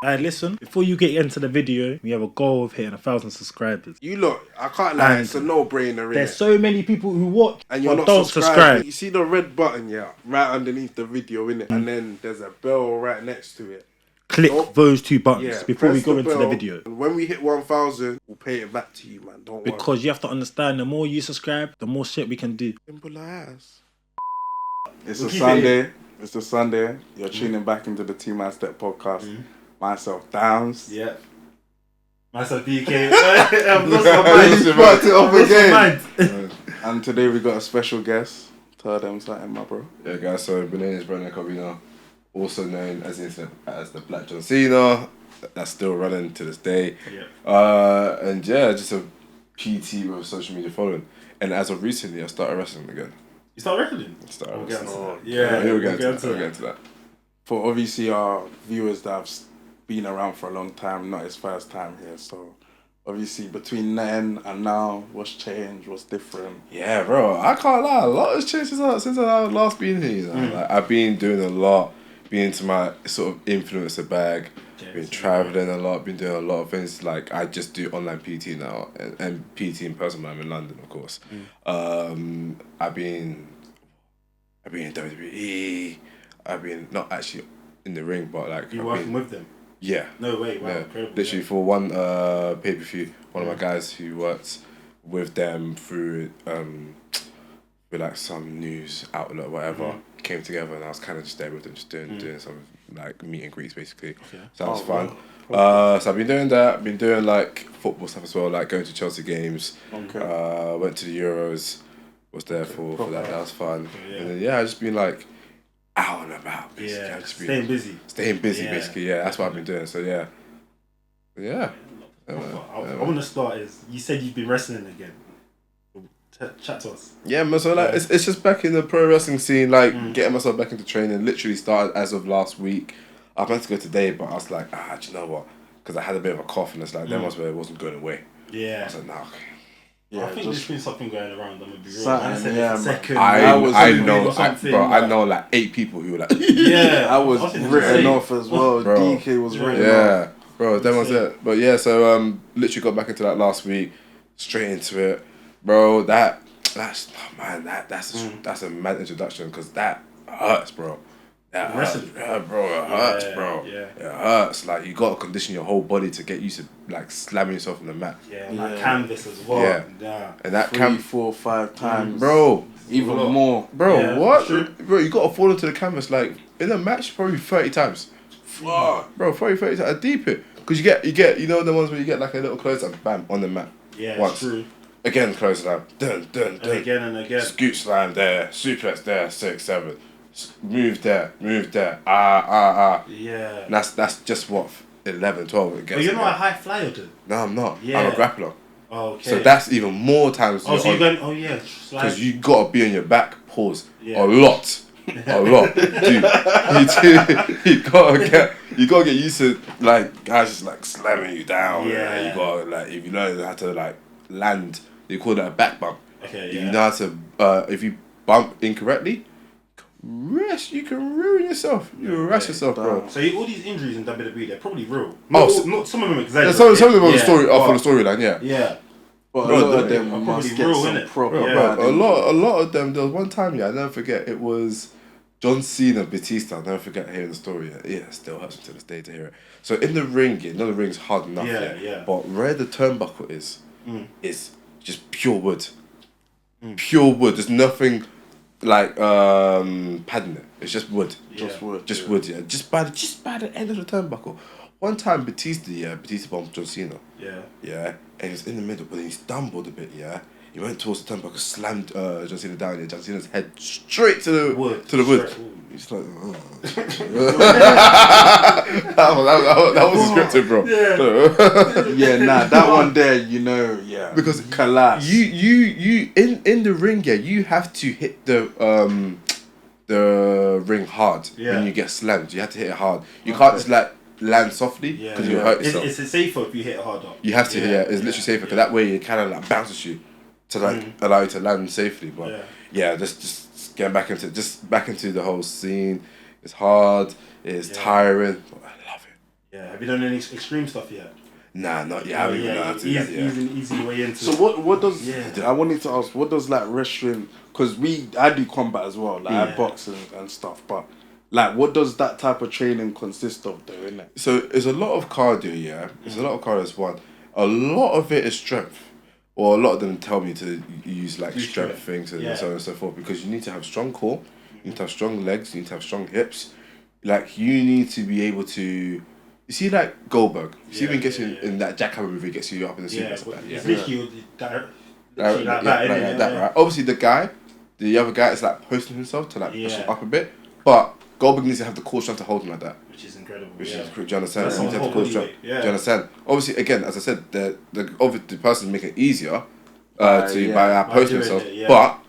Alright, listen, before you get into the video, we have a goal of hitting 1,000 subscribers. You look, I can't lie, it's a no-brainer, There's innit? so many people who watch And you're not don't subscribe. You see the red button, yeah, right underneath the video, innit? And then there's a bell right next to it. Click those two buttons before we go into the video. And when we hit 1,000, we'll pay it back to you, man. Don't worry. Because you have to understand, the more you subscribe, the more shit we can do. Simple as. It's a Sunday. It's a Sunday. You're tuning back into the THE2MANSTEP podcast. Myself, Damz. Yeah. Myself, DK. I've lost my mind. And today we got a special guest. Tell them something, my bro. Yeah, guys, so my name is Cobbina, also known as the Black John Cena. That's still running to this day. Yeah. And yeah, just a PT with social media following. And as of recently, I started wrestling again. You start wrestling? I started We'll wrestling. get into that. Yeah, we'll get into that. For obviously our viewers that have been around for a long time, not his first time here, so obviously between then and now, what's changed, what's different? Yeah, bro, I can't lie, a lot has changed since I last been here. You know? Like, I've been doing a lot, been into my sort of influencer bag, been traveling a lot, been doing a lot of things. Like, I just do online PT now, and PT in person when I'm in London, of course. I've been in WWE. I've been not actually in the ring, but like you working with them? Yeah. No way. Wow. Yeah. Incredible. Literally for one pay per view, one of my guys who works with them through with like some news outlet or whatever came together, and I was kind of just there with them, just doing some like meet and greets basically. Okay. So that was fun. So I've been doing that. I've been doing like football stuff as well, like going to Chelsea games. Okay. Went to the Euros. Was there for that. That was fun. Yeah. And then I just been like out and about basically. Yeah. I've just Staying busy. Staying busy basically. Yeah, that's what I've been doing. So yeah. I want to start is you said you've been wrestling again. Chat to us. Yeah, man. So like, it's just back in the pro wrestling scene, like getting myself back into training. Literally started as of last week. I meant to go today, but I was like, do you know what? Because I had a bit of a cough, and it's like, that was where it wasn't going away. Yeah. I was like, nah. Okay. Yeah, I think there's been something going around. I'm gonna be real. Something, I know like 8 people who were like, yeah, I was written off as well. Bro. DK was written off. Yeah, bro, that was it. But yeah, so literally got back into that last week, straight into it, bro. That's a mad introduction because that hurts, bro. That hurts, bro. It hurts, bro. Yeah. It hurts. Like, you gotta condition your whole body to get used to like slamming yourself on the mat. Yeah, like canvas as well. Yeah. And that 3, 4, 5 times, bro. Even more, bro. What, bro? You gotta fall into the canvas like in a match probably 30 times. Fuck, bro, 30 times. I deep it because you get you know the ones where you get like a little close up, bam, on the mat. Yeah, once. True. Again, close slam, dun. And again. Scoot slam there, suplex there, 6, 7. Move there. Yeah. And that's just what 11, 12 it gets. But you're not a high flyer, dude. No, I'm not. Yeah. I'm a grappler. Oh, okay. So that's even more times. Oh, so you're going. Oh, yeah. Because you gotta be on your back. Pause. Yeah. A lot, dude. You gotta get used to like guys just like slamming you down. Yeah. And you gotta like if you know how to like land. You call that a back bump. Okay. If Yeah. you know how to if you bump incorrectly, you can ruin yourself. You rush yourself, bro. So all these injuries in WWE, they're probably real. Not some of them exaggerated. Some of them on the story for the storyline, yeah. Yeah. But Bro, a lot of them probably must get real, some innit? proper Yeah. bad A lot of them. There was one time, I'll never forget. It was John Cena, Batista. I'll never forget hearing the story. Yeah, it still hurts me to this day to hear it. So in the ring, the ring's hard enough. Yeah. But where the turnbuckle is just pure wood. Pure wood. There's nothing like padding it. It's just wood. Just wood. Just wood. Yeah. Just by the end of the turnbuckle. One time, Batista bumped John Cena. Yeah. And he was in the middle, but then he stumbled a bit. Yeah. He went towards the turnbuckle, slammed John Cena down. Yeah. John Cena's head straight to the wood. He's like, that was scripted, bro. Yeah. That one there, yeah. Because collapse. You in the ring, you have to hit the ring hard when you get slammed. You have to hit it hard. You can't just land softly because you hurt yourself. It's safer if you hit it harder. You have to, it's literally safer because that way it kind of like bounces you to like allow you to land safely. But just getting back into the whole scene. It's hard. It's tiring. But I love it. Yeah. Have you done any extreme stuff yet? Nah, not yet. I haven't even know how to do that yet. Easy way into So it. what does Yeah. I wanted to ask, what does like wrestling, because I do combat as well, like I Yeah. box and stuff, but like what does that type of training consist of though, innit? So it's a lot of cardio, yeah. It's a lot of cardio as one. A lot of it is strength. Or a lot of them tell me to use like strength things and so on and so forth, because you need to have strong core, you need to have strong legs, you need to have strong hips. Like you need to be able to, you see like Goldberg, you see when he gets in that jackhammer movie, gets you up in the suplex like that. It's literally like that, right? Obviously the other guy is like posting himself to like push him up a bit, but Goldberg needs to have the core strength to hold him like that. Which is incredible. Do you understand? That's You need to have the core strength. yeah. Do you understand? Obviously, again, as I said, the person's making it easier by posting themselves, but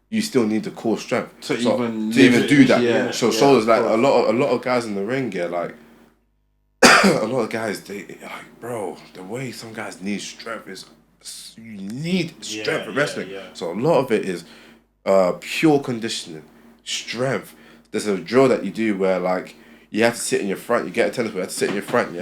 you still need the core strength to even do that. Yeah. So shoulders, like a lot of guys in the ring, like a lot of guys, they like, bro, the way some guys need strength is you need strength for wrestling. So a lot of it is pure conditioning, strength. There's a drill that you do where like you have to sit in your front. You get a tennis ball, you have to sit in your front.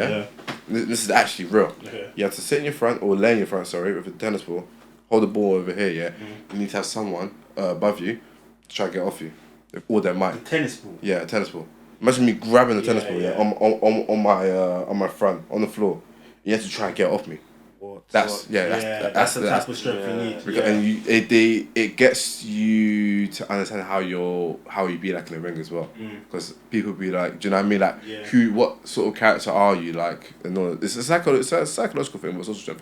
This is actually real. You have to sit in your front or lay in your front. Sorry, with a tennis ball. Hold the ball over here. You need to have someone above you to try to get off you, with all their might. A tennis ball. Yeah, a tennis ball. Imagine me grabbing the tennis ball on my front on the floor. You have to try and get off me. That's the type of strength you need. And it gets you to understand how you be like in the ring as well. Because people be like, do you know what I mean? Like, what sort of character are you? Like, and all, it's a psychological thing, but it's also a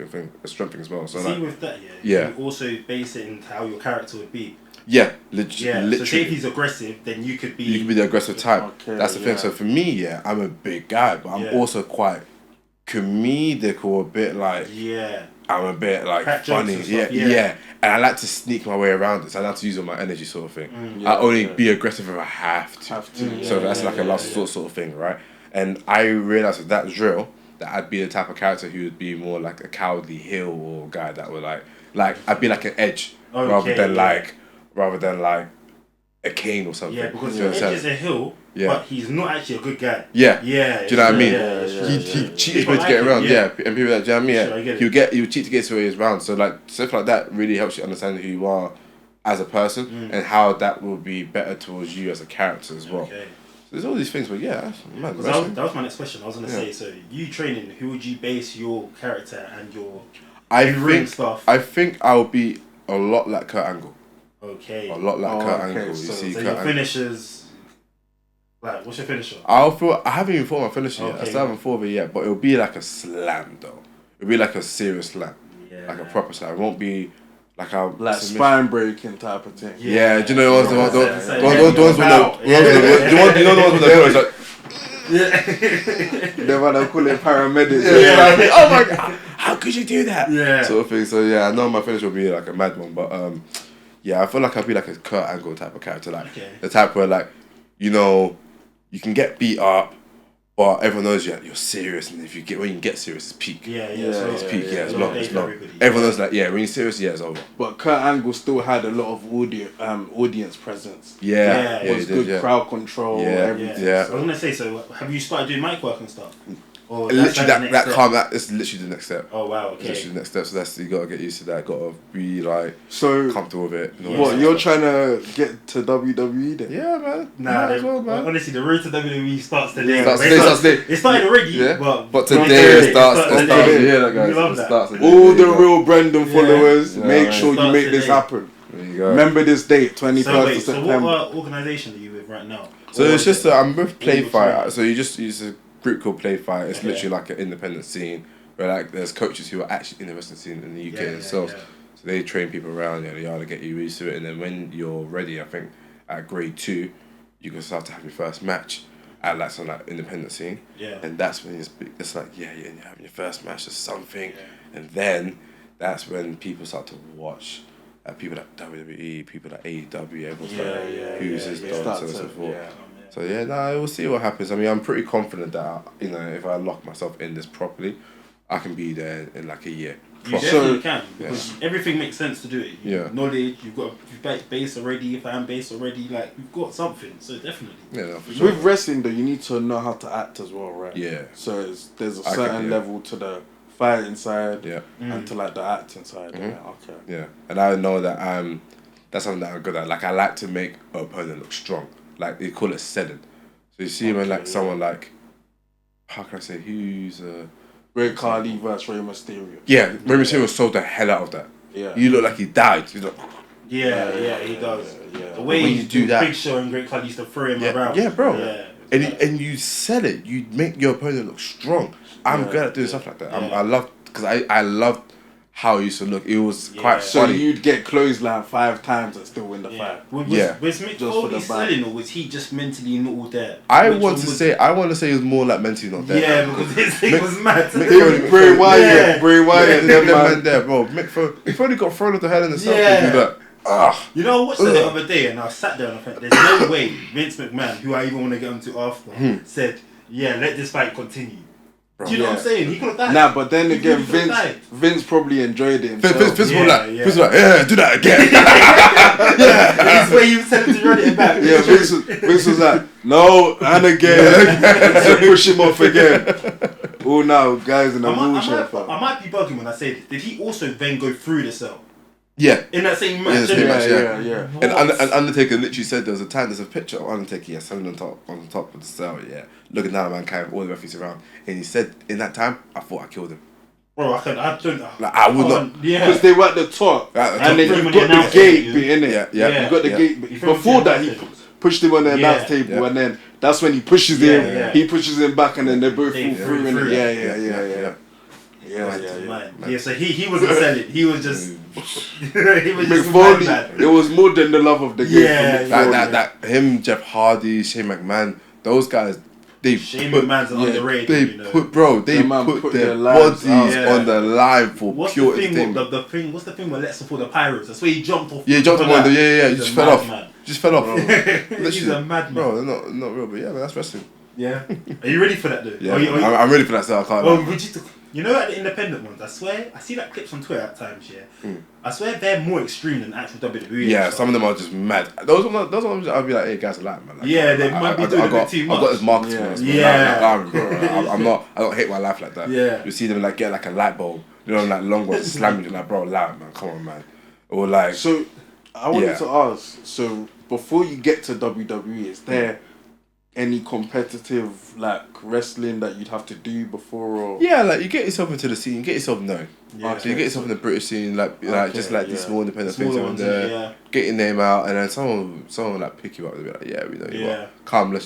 strength thing as well. So see, with that, you also base it in how your character would be. Yeah, literally. So say if he's aggressive, then you could be the aggressive type. Okay, that's the thing. So for me, I'm a big guy, but I'm also quite comedic or a bit like I'm a bit like funny. And I like to sneak my way around it. So I like to use all my energy sort of thing. I only be aggressive if I have to. So that's like a last sort of thing, right? And I realized with that drill that I'd be the type of character who would be more like a cowardly heel or guy that would like I'd be like an Edge rather than like a Kane or something. Yeah, because Edge is a heel, but he's not actually a good guy. Yeah. Do you know what I mean? He cheats his way to get around. And people like, do you know what I mean? He'll cheat to get his way around. So like stuff like that really helps you understand who you are as a person and how that will be better towards you as a character as well. Okay. So there's all these things, but man, that was my next question. I was gonna say, so you training, who would you base your character and your ring stuff? I think I'll be a lot like Kurt Angle. Okay. A lot like Kurt Angle. You so see, so Kurt your finishers, like, what's your finisher? I haven't even thought my finisher yet. I still haven't thought of it yet, but it'll be like a slam though. It'll be like a serious slam, like a proper slam. It won't be like a spine breaking type of thing. Yeah, do you know the ones with the like. They want to call it paramedics. Oh my god, how could you do that? Sort of thing. So I know my finish will be like a mad one, but I feel like I'll be like a Kurt Angle type of character, like the type where like, you know, you can get beat up, but everyone knows you're serious, and when you get serious, it's peak. It's peak. It's long. Everyone knows that. When you're serious, it's over. But Kurt Angle still had a lot of audience presence. It was good crowd control. Everything. I was gonna say, so have you started doing mic work and stuff? Or literally that's literally the next step. Oh wow, okay. Literally the next step. So that's, you gotta get used to that. Gotta be like comfortable with it. What, you're trying to get to WWE then? Yeah, man. Man. Honestly, the road to WWE starts today. It started already, but today it starts. It starts. All the real Brendan followers, make sure you make this happen. There you go. Remember this date, 21st of September. So what organisation are you with right now? So it's just I'm with Play Fight. So you just use a group called Play Fight. It's literally like an independent scene where like there's coaches who are actually in the wrestling scene in the UK themselves. So they train people around the yard to get you used to it, and then when you're ready, I think at grade 2, you can start to have your first match at like some like independent scene. And that's when it's like you're having your first match or something, and then that's when people start to watch. People like WWE, people like AEW, everyone's like, who's his dog, so so forth. So we'll see what happens. I mean, I'm pretty confident that if I lock myself in this properly, I can be there in like a year. You definitely can, because everything makes sense to do it. Knowledge, you've got a base already, fan base already, like you've got something, so definitely. Yeah, no, for sure. With wrestling though, you need to know how to act as well, right? Yeah. So there's a certain level to the fighting side and to like the acting side. Yeah, okay. Yeah, and I know that that's something that I'm good at. Like I like to make an opponent look strong. Like they call it selling. So you see when like someone like, how can I say, who's Great Khali versus Rey Mysterio. Yeah, Rey Mysterio sold the hell out of that. Yeah. You look like he died. You look. Yeah, he does. Yeah. The way you do that, Big Show and Great Khali used to throw him around. Yeah, bro. Yeah. And you sell it. You make your opponent look strong. I'm good at doing stuff like that. I love because I love how he used to look. It was quite funny. So you'd get clothesline 5 times and still win the fight. Was Mick Foley selling, or was he just mentally not all there? I want to say it was more like mentally not there. Yeah, because his thing was mad. Bray Wyatt, them man there, bro. Mick Foley, he probably got thrown off the head in the south. You know, I watched it the other day and I sat there and I thought, there's no way Vince McMahon, who I even want to get onto after, said, let this fight continue. Bro. Do you know what I'm saying? He could have died. Nah, but then again, Vince probably enjoyed it himself. Vince was like, do that again. That's where you said to run it back. Yeah, Vince was like, no, and again. So push him off again. Oh, now guys in a wheelchair. I might be bugging when I say this. Did he also then go through the cell? Yeah. In that same match? Yeah. And Undertaker literally said there's a picture of Undertaker, standing on top of the cell, looking down at mankind, all the referees around. And he said, in that time, I thought I killed him. Bro, I don't. Like, I would not. Yeah. Because they were at the top. And then you've got the gate bit in it. Yeah. You've got the gate bit. Before that, he pushed him on the announce table. And then that's when he pushes him. He pushes him back and then they both fall through. Yeah, so he wasn't selling. He was just. He was just McFoley. It was more than the love of the game. That him, Jeff Hardy, Shane McMahon, those guys. Shane McMahon's underrated. They put their bodies on the line for pure entertainment. What's the thing where Lex for the Pirates? That's where he jumped off. Yeah, he jumped off. He just fell off. Just fell off. He's a madman. Bro, not real, but that's wrestling. Yeah. Are you ready for that though? Yeah, I'm ready for that, so I can't. Well, you know, at the independent ones, I swear, I see like clips on Twitter at times, I swear they're more extreme than actual WWE. Yeah, some of them are just mad. Those ones, I'll be like, hey guys, man. Like, they might be doing a bit too much. I've got this marketing. I don't hate my life like that. Yeah. You see them like get like a light bulb, like long ones, slam you like, bro, loud man, come on man. Or like. So, I wanted to ask, so before you get to WWE, is there any competitive like wrestling that you'd have to do before? Or? Yeah, like you get yourself into the scene, you get yourself known. Yeah. So you get yourself in the British scene, these small independent things on there. Get your name out, and then someone like pick you up. They'll be like, yeah, we know you are. Come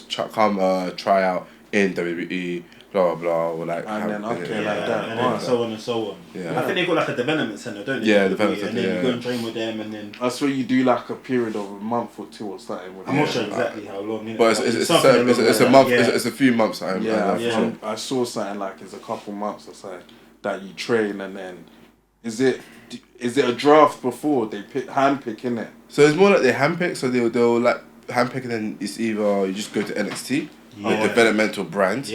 try out in WWE. Blah blah blah, or like, and then like that, and then so on and so on. Yeah. I think they got like a development center, don't they? Yeah, development center. And then you go and train with them, and then that's where you do like a period of a month or two or something. I'm not sure exactly how long. But it's a month. It's a few months. I saw something like it's a couple months or something that you train, and then is it a draft before they handpick in it? So it's more like they handpick. So they'll like handpick, and then it's either you just go to NXT. Developmental brand,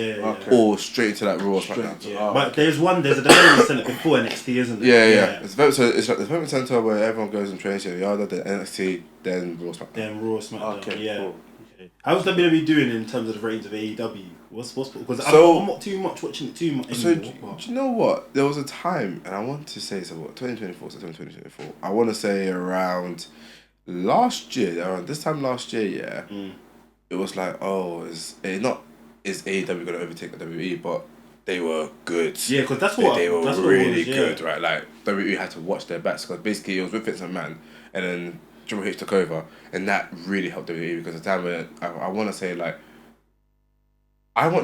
or straight into that Raw SmackDown. But there's a development center before NXT, isn't there? Yeah. It's like the development center where everyone goes and trains. Then NXT, then Raw SmackDown. Okay, cool. Okay. How's WWE doing in terms of the ratings of AEW? Because I'm not too much watching it too much anymore. So do you know what? There was a time, and I want to say 2024, September 2024. I want to say around last year, around this time last year, it was like, is AEW going to overtake the WWE? But they were good. Yeah, because that's really good, right? Like, WWE had to watch their backs because basically it was with Vince McMahon, and then Triple H took over, and that really helped WWE because the time when I want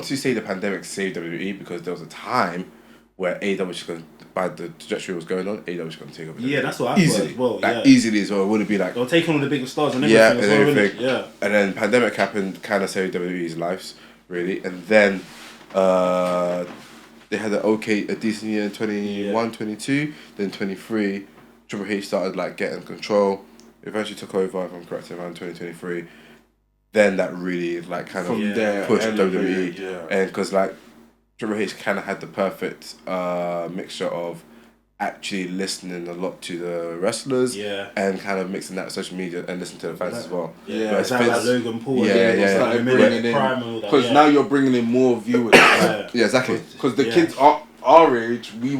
to say the pandemic saved WWE because there was a time where AEW was going, by the trajectory was going on, AEW was going to take over. Yeah, that's what I thought as well. Easily as well. It wouldn't be like... They'll take on all the biggest stars and everything. Yeah. And then pandemic happened, kind of saved WWE's lives, really. And then they had a decent year in 21, 22. Then 23, Triple H started like getting control. Eventually took over, if I'm correct, around 2023. Then that really like kind of pushed WWE. And because like Triple H kind of had the perfect mixture of actually listening a lot to the wrestlers and kind of mixing that with social media and listening to the fans as well. Yeah, it's like Logan Paul. Because now you're bringing in more viewers. Yeah, exactly. Because the kids our age, we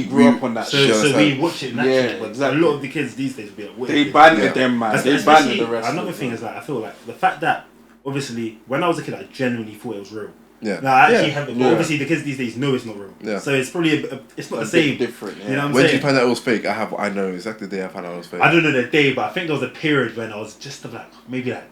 grew up on that shit. So we watch it naturally. Yeah, but exactly. a lot of the kids these days be like, they banter them, man. They banter the rest. Another thing is like, I feel like the fact that obviously when I was a kid, I genuinely thought it was real. Yeah. No, I actually haven't. But obviously, the kids these days know it's not real. Yeah. So it's probably it's not the same. Different. Yeah. You know what I'm when saying? did you find out it was fake? I know exactly the day I found out it was fake. I don't know the day, but I think there was a period when I was just maybe I'm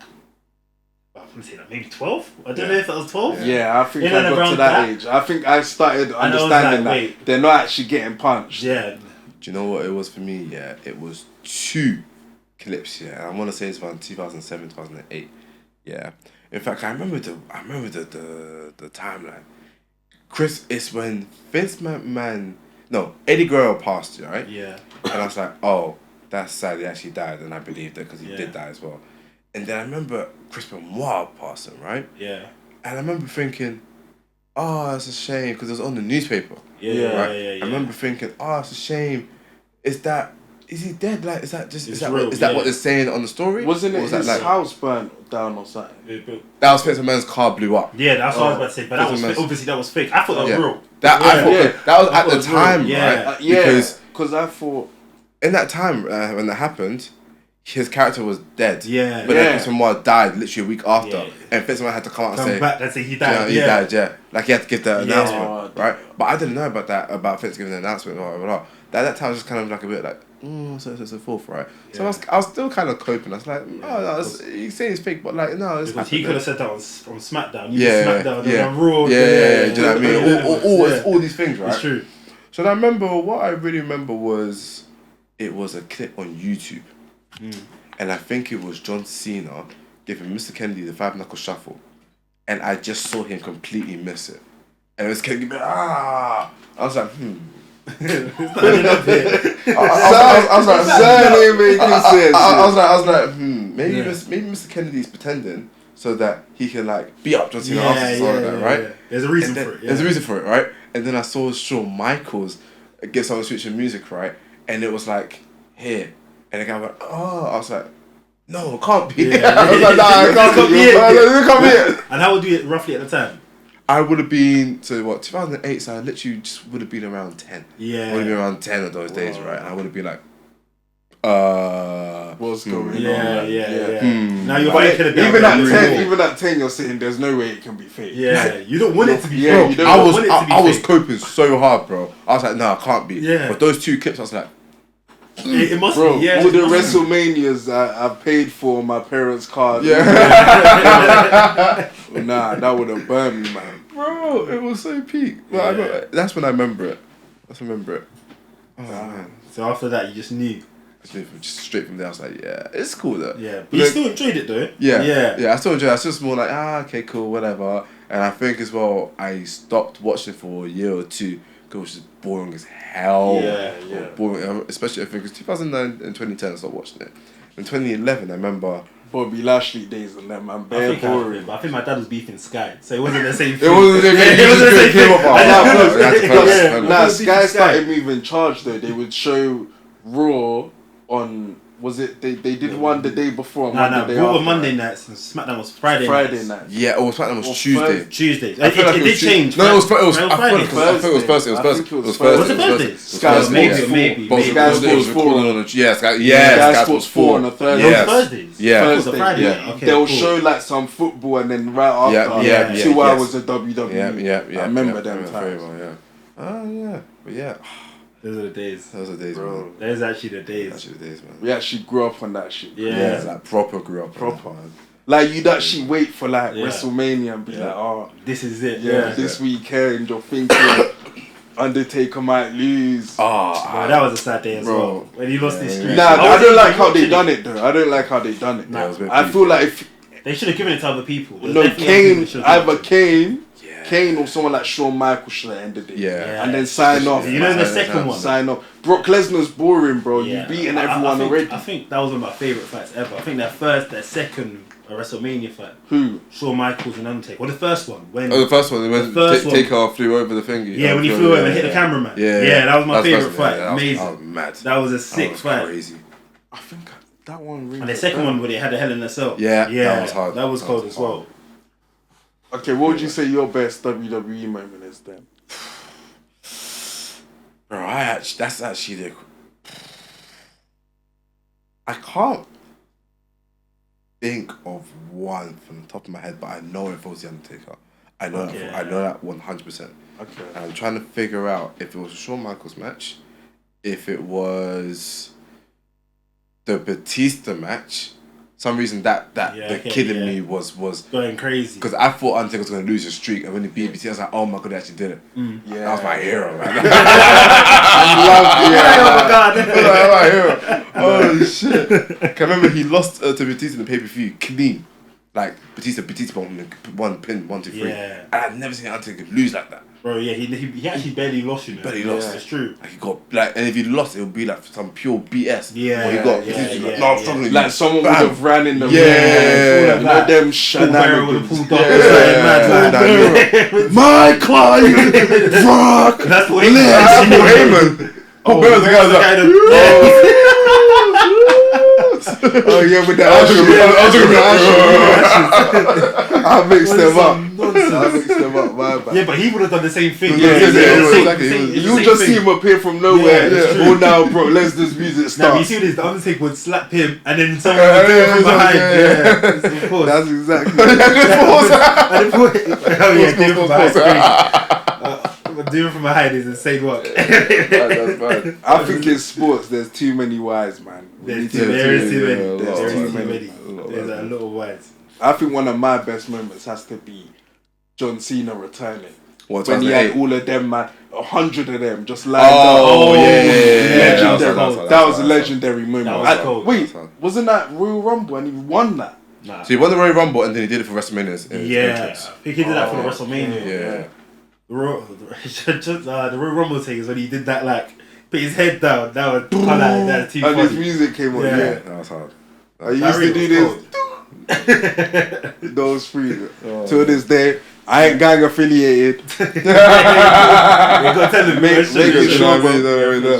gonna say maybe 12. I don't know if that was 12. Yeah, I think I got to that age. I think I started understanding that they're not actually getting punched. Yeah. Do you know what it was for me? Yeah, it was 2 clips. Yeah, I want to say it's around 2007, 2008. Yeah. In fact, I remember the timeline. Chris, it's when Vince McMahon, Eddie Guerrero passed, right? Yeah. And I was like, oh, that's sad. He actually died, and I believed it because he did die as well. And then I remember Chris Benoit passing, right? Yeah. And I remember thinking, oh, it's a shame because it was on the newspaper. Yeah. Right? Yeah. I remember thinking, oh, it's a shame. Is he dead? Like, is that real, what they're saying on the story? Wasn't it his like, house burnt down or something? That was Vince McMahon's car blew up. Yeah, that's what I was about to say. But that was obviously that was fake. I thought that was real. That was at the time, right? Because I thought in that time when that happened, his character was dead. Yeah. But then Chris Benoit died literally a week after, and Vince McMahon had to come out and say he died. He died. Yeah, like he had to give the announcement, right? But I didn't know about that Vince giving the announcement. Blah, blah, blah. That time was just kind of like a bit like. So it's a fourth, right? So I was still kind of coping. I was like, you say it's fake, but like, no, it's because he could have said that on SmackDown. SmackDown, on Raw. Do you know what I mean? All these things, right? It's true. So I remember what I really remember was it was a clip on YouTube, and I think it was John Cena giving Mr. Kennedy the 5-knuckle shuffle, and I just saw him completely miss it, and it was Kennedy. I was like, maybe Mr. Kennedy's pretending so that he can like beat up John Cena after right? Yeah. There's a reason for it. There's a reason for it, right? And then I saw Shawn Michaels get someone switching music, right? And it was like here, and the guy went, oh, I was like, no, it can't be. Yeah. I was like, nah, it can't be it. And how old were you roughly at the time? I would have been, 2008, so I literally just would have been around 10. Yeah. I would have been around 10 of those days, right? And I would have been like, what's going on? Yeah. Now you're thinking about even at 10, you're saying there's no way it can be fake. Yeah, you don't want it to be fake. fake. I was coping so hard, bro. I was like, no, it can't be. Yeah. But those 2 clips, I was like, it must bro, be. Yeah, all the WrestleManias I paid for on my parents' card. Yeah. Nah, that would have burned me, man. Bro, it was so peak. That's when I remember it. Oh, man. So after that, you just knew. Just straight from there, I was like, yeah, it's cool though. Yeah, but you still enjoyed it though. Yeah, I still enjoyed it. I was just more like, okay, cool, whatever. And I think as well, I stopped watching for a year or 2 because it was just boring as hell. Yeah. Boring, especially I think it was 2009 and 2010 I stopped watching it. In 2011, I remember Bobby Lashley days and that, man. Bare boring. I think my dad was beefing Sky, so it wasn't the same thing. It wasn't the same thing. Nah, Sky started moving charge though. They would show Raw on. Was it they did one the day before? Raw on Monday nights and SmackDown was Friday nights. Yeah, or SmackDown was Tuesday. Tuesday. It did change. No, it was Thursday. It was Thursday. Sky maybe. Sky Sports 4. Sky Sports 4 on a Thursday. On Thursdays. Yeah. They'll show like some football and then right after 2 hours of WWE. Yeah. I remember them times. But yeah. Those are the days. Bro. Man. Those are actually the days. Man. We actually grew up on that shit. Yeah, like proper grew up. Proper. Like you'd actually wait for like WrestleMania and be like, oh, this is it. This weekend you're thinking Undertaker might lose. Bro, that was a sad day as well. When he lost his streak. Nah, I don't like how they done it though. I feel like if they should have given it to other people. Kane or someone like Shawn Michaels should have ended it. Yeah. And then sign off. You know the second one. Sign off. Brock Lesnar's boring, bro. You've beaten everyone already. I think that was one of my favourite fights ever. I think that second a WrestleMania fight. Who? Shawn Michaels and Undertaker. Well, the first one. When the first one, when Taker flew over the thingy. Yeah, when he flew over and hit the cameraman. Yeah, that was my favourite fight. Amazing. That was mad. That was a sick fight. Crazy. I think that one really. And the second one where they had the Hell in a Cell. Yeah, that was hard. That was cold as well. Okay, what would you say your best WWE moment is then? Bro, that's actually the... I can't think of one from the top of my head, but I know it was The Undertaker. I know that 100%. Okay. And I'm trying to figure out if it was a Shawn Michaels match, if it was the Batista match. Some reason that kid in me was going crazy, because I thought Undertaker was going to lose his streak, and when he beat Batista, I was like, oh my god, he actually did it. Yeah, that was my hero, man. Oh my god, that was my hero. Oh shit! I remember he lost to Batista in the pay-per-view clean, like Batista one pin 1, 2, 3. Yeah. And I've never seen Undertaker lose like that. Bro, yeah, he actually barely lost, you know. Barely lost. It's true. Like he got and if he lost, it would be like some pure BS. Yeah. Or he got no, I'm struggling. Like someone would have ran in the ring. Yeah. Not them shenanigans. My client, Brock. That's what Heyman. Oh, the guy oh yeah, with that I mixed them up. My bad. Yeah, but he would have done the same thing. Exactly. You just see him appear from nowhere. Oh, now, bro, let's this music start. Now, you see this, the Undertaker would slap him and then someone would do it from behind. Yeah, of course. That's exactly. Oh yeah, do it from behind. Doing from behind is insane work. I think in sports there's too many whys, man. There is too many. There's a lot of whys. I think one of my best moments has to be John Cena returning. What, when he had all of them, man, 100 of them just lined up. Oh yeah. Legendary. That was a legendary moment. Wait, wasn't that Royal Rumble and he won that? Nah. So he won the Royal Rumble and then he did it for WrestleMania. Yeah, I think he did that for the WrestleMania. Yeah. The Royal Rumble thing is when he did that, like, put his head down. That was that too funny. And his music came on. Yeah, that was hard. I used to do this. Those three. Till this day, I ain't gang affiliated. You gotta tell him, make it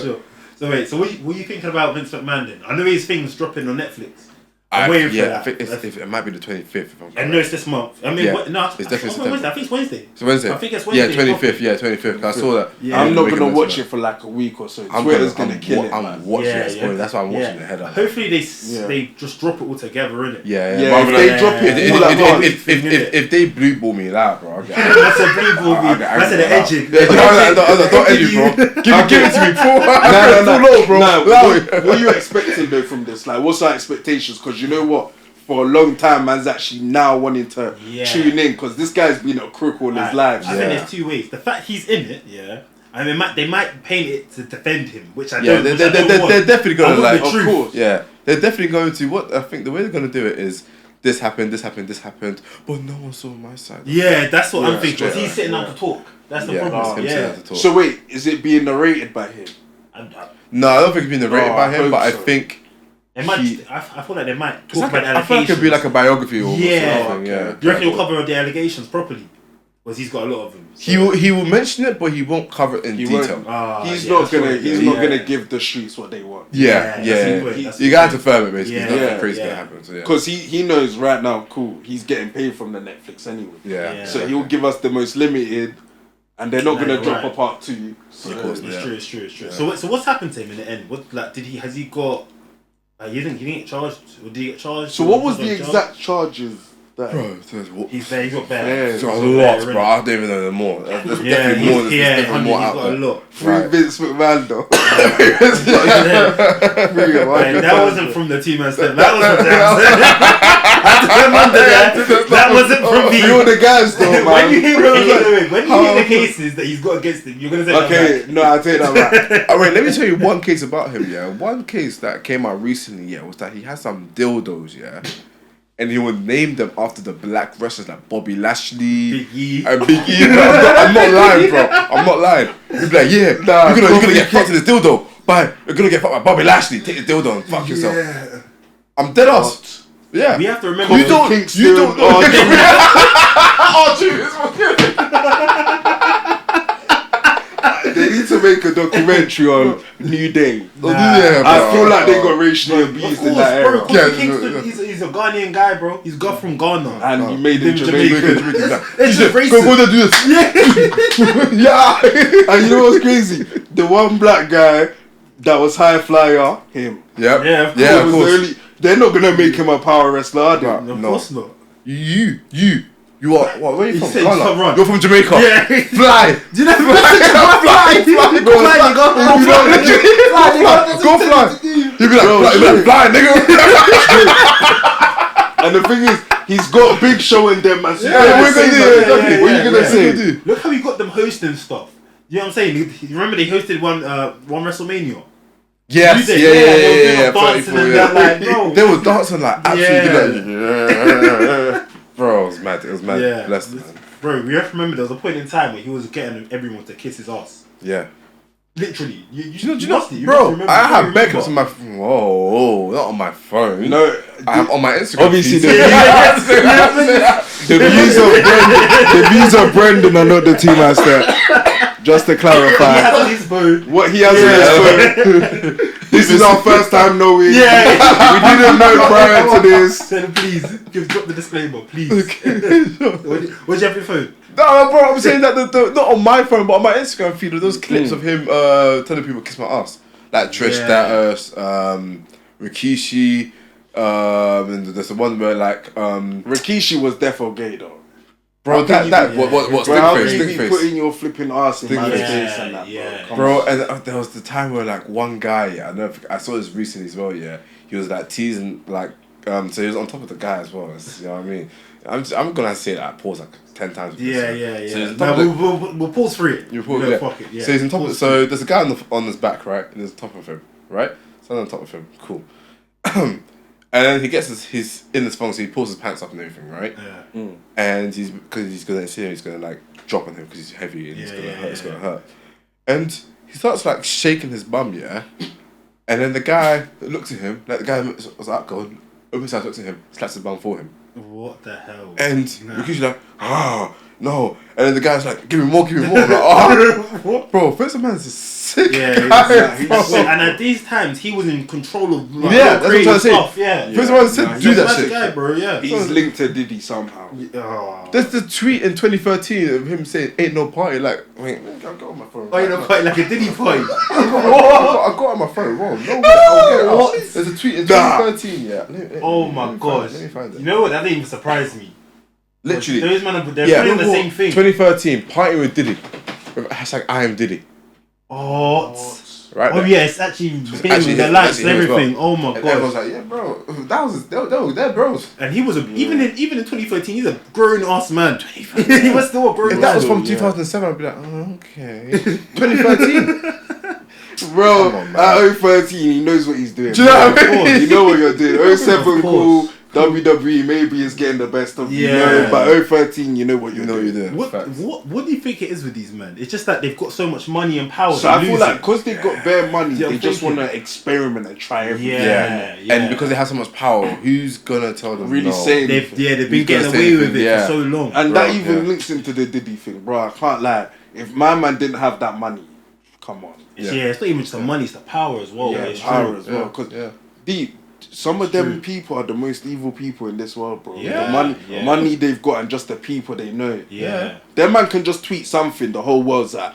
sure. So wait, so what are you thinking about Vince McMahon then? I know his thing's dropping on Netflix. I'm waiting for that. I think it might be the 25th. I know it's this month. I mean, no, it's definitely Wednesday. I think it's Wednesday. It's Wednesday. I think it's Wednesday. Yeah, 25th. Yeah, 25th. I saw that. Yeah. I'm not gonna watch it for like a week or so. Twitter's gonna kill it. I'm watching it. That's why I'm watching the header. Hopefully they just drop it all together, innit? Yeah. If they drop it, if they blue ball me out, bro. That's a blue ball me. That's an edging. Don't edge it, bro. Give it to me, bro. No. What are you expecting though from this? Like, what's our expectations? Because you know what? For a long time, man's actually now wanting to tune in because this guy's been a crook all his life. I think there's two ways. The fact he's in it, I mean, they might paint it to defend him, which I don't. They're definitely going to like. Of course. Yeah, they're definitely going to. What I think the way they're going to do it is this happened, but no one saw my side. Yeah, that's what I'm thinking. Because he's sitting down to talk. That's the problem. So wait, is it being narrated by him? No, I don't think it's being narrated by him, but I think. I feel like they might talk about allegations. I feel like it'd be like a biography or something. Yeah. Do you reckon he'll cover the allegations properly? Because he's got a lot of them. So. He will mention it, but he won't cover it in detail. He's not gonna give the streets what they want. Yeah. You gotta confirm it basically. Nothing crazy gonna happen. Because he knows right now. Cool. He's getting paid from the Netflix anyway. Yeah. So he'll give us the most limited. And they're not gonna drop a part 2. So it's true. So what's happened to him in the end? Has he got? He didn't get charged. Or did he get charged? So what was the exact charges? Bro, he's got better. There's a lot, bro. I don't even know the more. There's definitely more. There's definitely more out there. A lot. Free Vince McMahon though. That wasn't from the two-man-step. That was from Damz. That wasn't from me. You're the guys though, man. When you hear the cases that he's got against him, you're gonna say okay. No, I'll tell you that right. Alright, let me tell you one case about him. Yeah, one case that came out recently. Yeah, was that he had some dildos. Yeah. And he would name them after the black wrestlers like Bobby Lashley Big E. and Big E. I'm not lying, bro. I'm not lying. He'd be like, yeah, you're gonna get fucked with this dildo. Bye. You're gonna get fucked by Bobby Lashley. Take the dildo and fuck yourself. I'm dead ass. Yeah. We have to remember. You don't. They need to make a documentary on New Day. I feel like they got racially abused in that era. Kofi Kingston, he's a Ghanaian guy, bro. He's got from Ghana. And he made him Jamaican. It's just racist. Go do this. Yeah. And you know what's crazy? The one black guy that was high flyer, him. Yep. Yeah, of course. They're not gonna make him a power wrestler, are they? Of course not. You are what? Where are you from? said you can't run. You're from Jamaica. Yeah. Fly. Do you know fly? Go fly. He'd be like, fly, nigga. And the thing is, he's got a big show in them. What are you gonna say? Look how he got them hosting stuff. You know what I'm saying? Remember they hosted one WrestleMania. Yes, yeah. Dancing and that, like, bro. They were dancing like absolutely. Bro, it was mad. Yeah. Bless man. Bro, we have to remember there was a point in time where he was getting everyone to kiss his ass. Yeah. Literally. You know, bro, I have backups on my phone. Whoa, not on my phone. No, I have on my Instagram. Obviously, the views of Brendan are not the THE2MANSTEP. Just to clarify. He has on his phone. What he has on his phone. This is our first time knowing. Yeah. We didn't know prior to this. So please, drop the disclaimer, please. Where'd you have your phone? No, bro, I'm saying that not on my phone, but on my Instagram feed are those clips of him telling people kiss my ass. Like Trish Stratus, Rikishi, and there's the one where like Rikishi was defo gay though. Bro, what How can stick you be face? putting your flipping ass in my Stick face and that, bro? Bro, and there was the time where like one guy, I saw this recently as well. Yeah, he was like teasing like so he was on top of the guy as well. You know what I mean? I'm gonna say that pause like 10 times. Yeah. So we'll pause for it. You pause, Fuck it. Yeah. So he's on top. So there's a guy on his back, right? And there's on top of him, right? So on top of him, cool. And then he gets his in this phone, so he pulls his pants up and everything, right? Yeah. And because he's gonna see him, he's gonna like drop on him because he's heavy and he's gonna hurt. It's gonna hurt. And he starts like shaking his bum, yeah. And then the guy looks at him, like the guy was like, "Go," opens his eyes, looks at him, slaps his bum for him. What the hell? And Rikishi's like, no. And then the guy's like, give me more. I'm like, what? Bro, First Man's a sick guy. And at these times, he was in control of like, that's what I'm trying to say. stuff. Yeah. First Man said, do that shit. Guy, bro, yeah. He's linked to Diddy somehow. There's the tweet in 2013 of him saying, ain't no party. Like, wait, I got on my phone. Ain't no party like a Diddy party. I got on my phone wrong. No way. I'll get it. There's a tweet in 2013, yeah. Oh my gosh. Let me find it. You know what? That didn't even surprise me. Literally. Those men, they're doing the same thing. 2013, partying with Diddy. With hashtag I am Diddy. Oh. Right. Oh yeah, it's actually the lights and everything. Oh my god. Everyone's like, yeah, bro, they're bros. And he was even in 2013, he's a grown ass man. He was still a grown. If that was from 2007, I'd be like, oh, okay. 2013. Bro, at 013, he knows what he's doing. Do you know what I mean? You know what you're doing. 07, cool. WWE maybe is getting the best of you, but 013, you know what you're doing. What do you think it is with these men? It's just that they've got so much money and power. So I feel like because they've got bare money, they just want to experiment and try everything. Yeah. And because they have so much power, who's gonna tell them? Really saying they've been getting away with it for so long, and that even links into the Diddy thing, bro. I can't lie. If my man didn't have that money, come on. It's not even just the money; it's the power as well. Yeah, power as well. Because some of them people are the most evil people in this world, bro. Yeah. The money they've got, and just the people they know. Yeah. Their man can just tweet something, the whole world's at.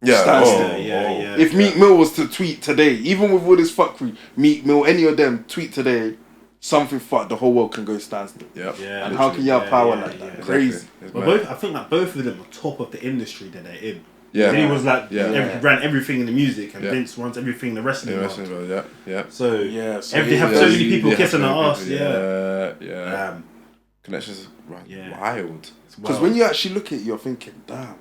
Yeah. If Meek Mill was to tweet today, even with all this fuckery, Meek Mill, any of them tweet today, something fucked, the whole world can go standstill. Yeah. And how can you have power like that? Crazy. But I think that both of them are top of the industry that they're in. Yeah. He was like, ran everything in the music, and Vince runs everything in the wrestling world. So they have so many people kissing their ass. Connections wild. Because when you actually look at it, you're thinking, damn,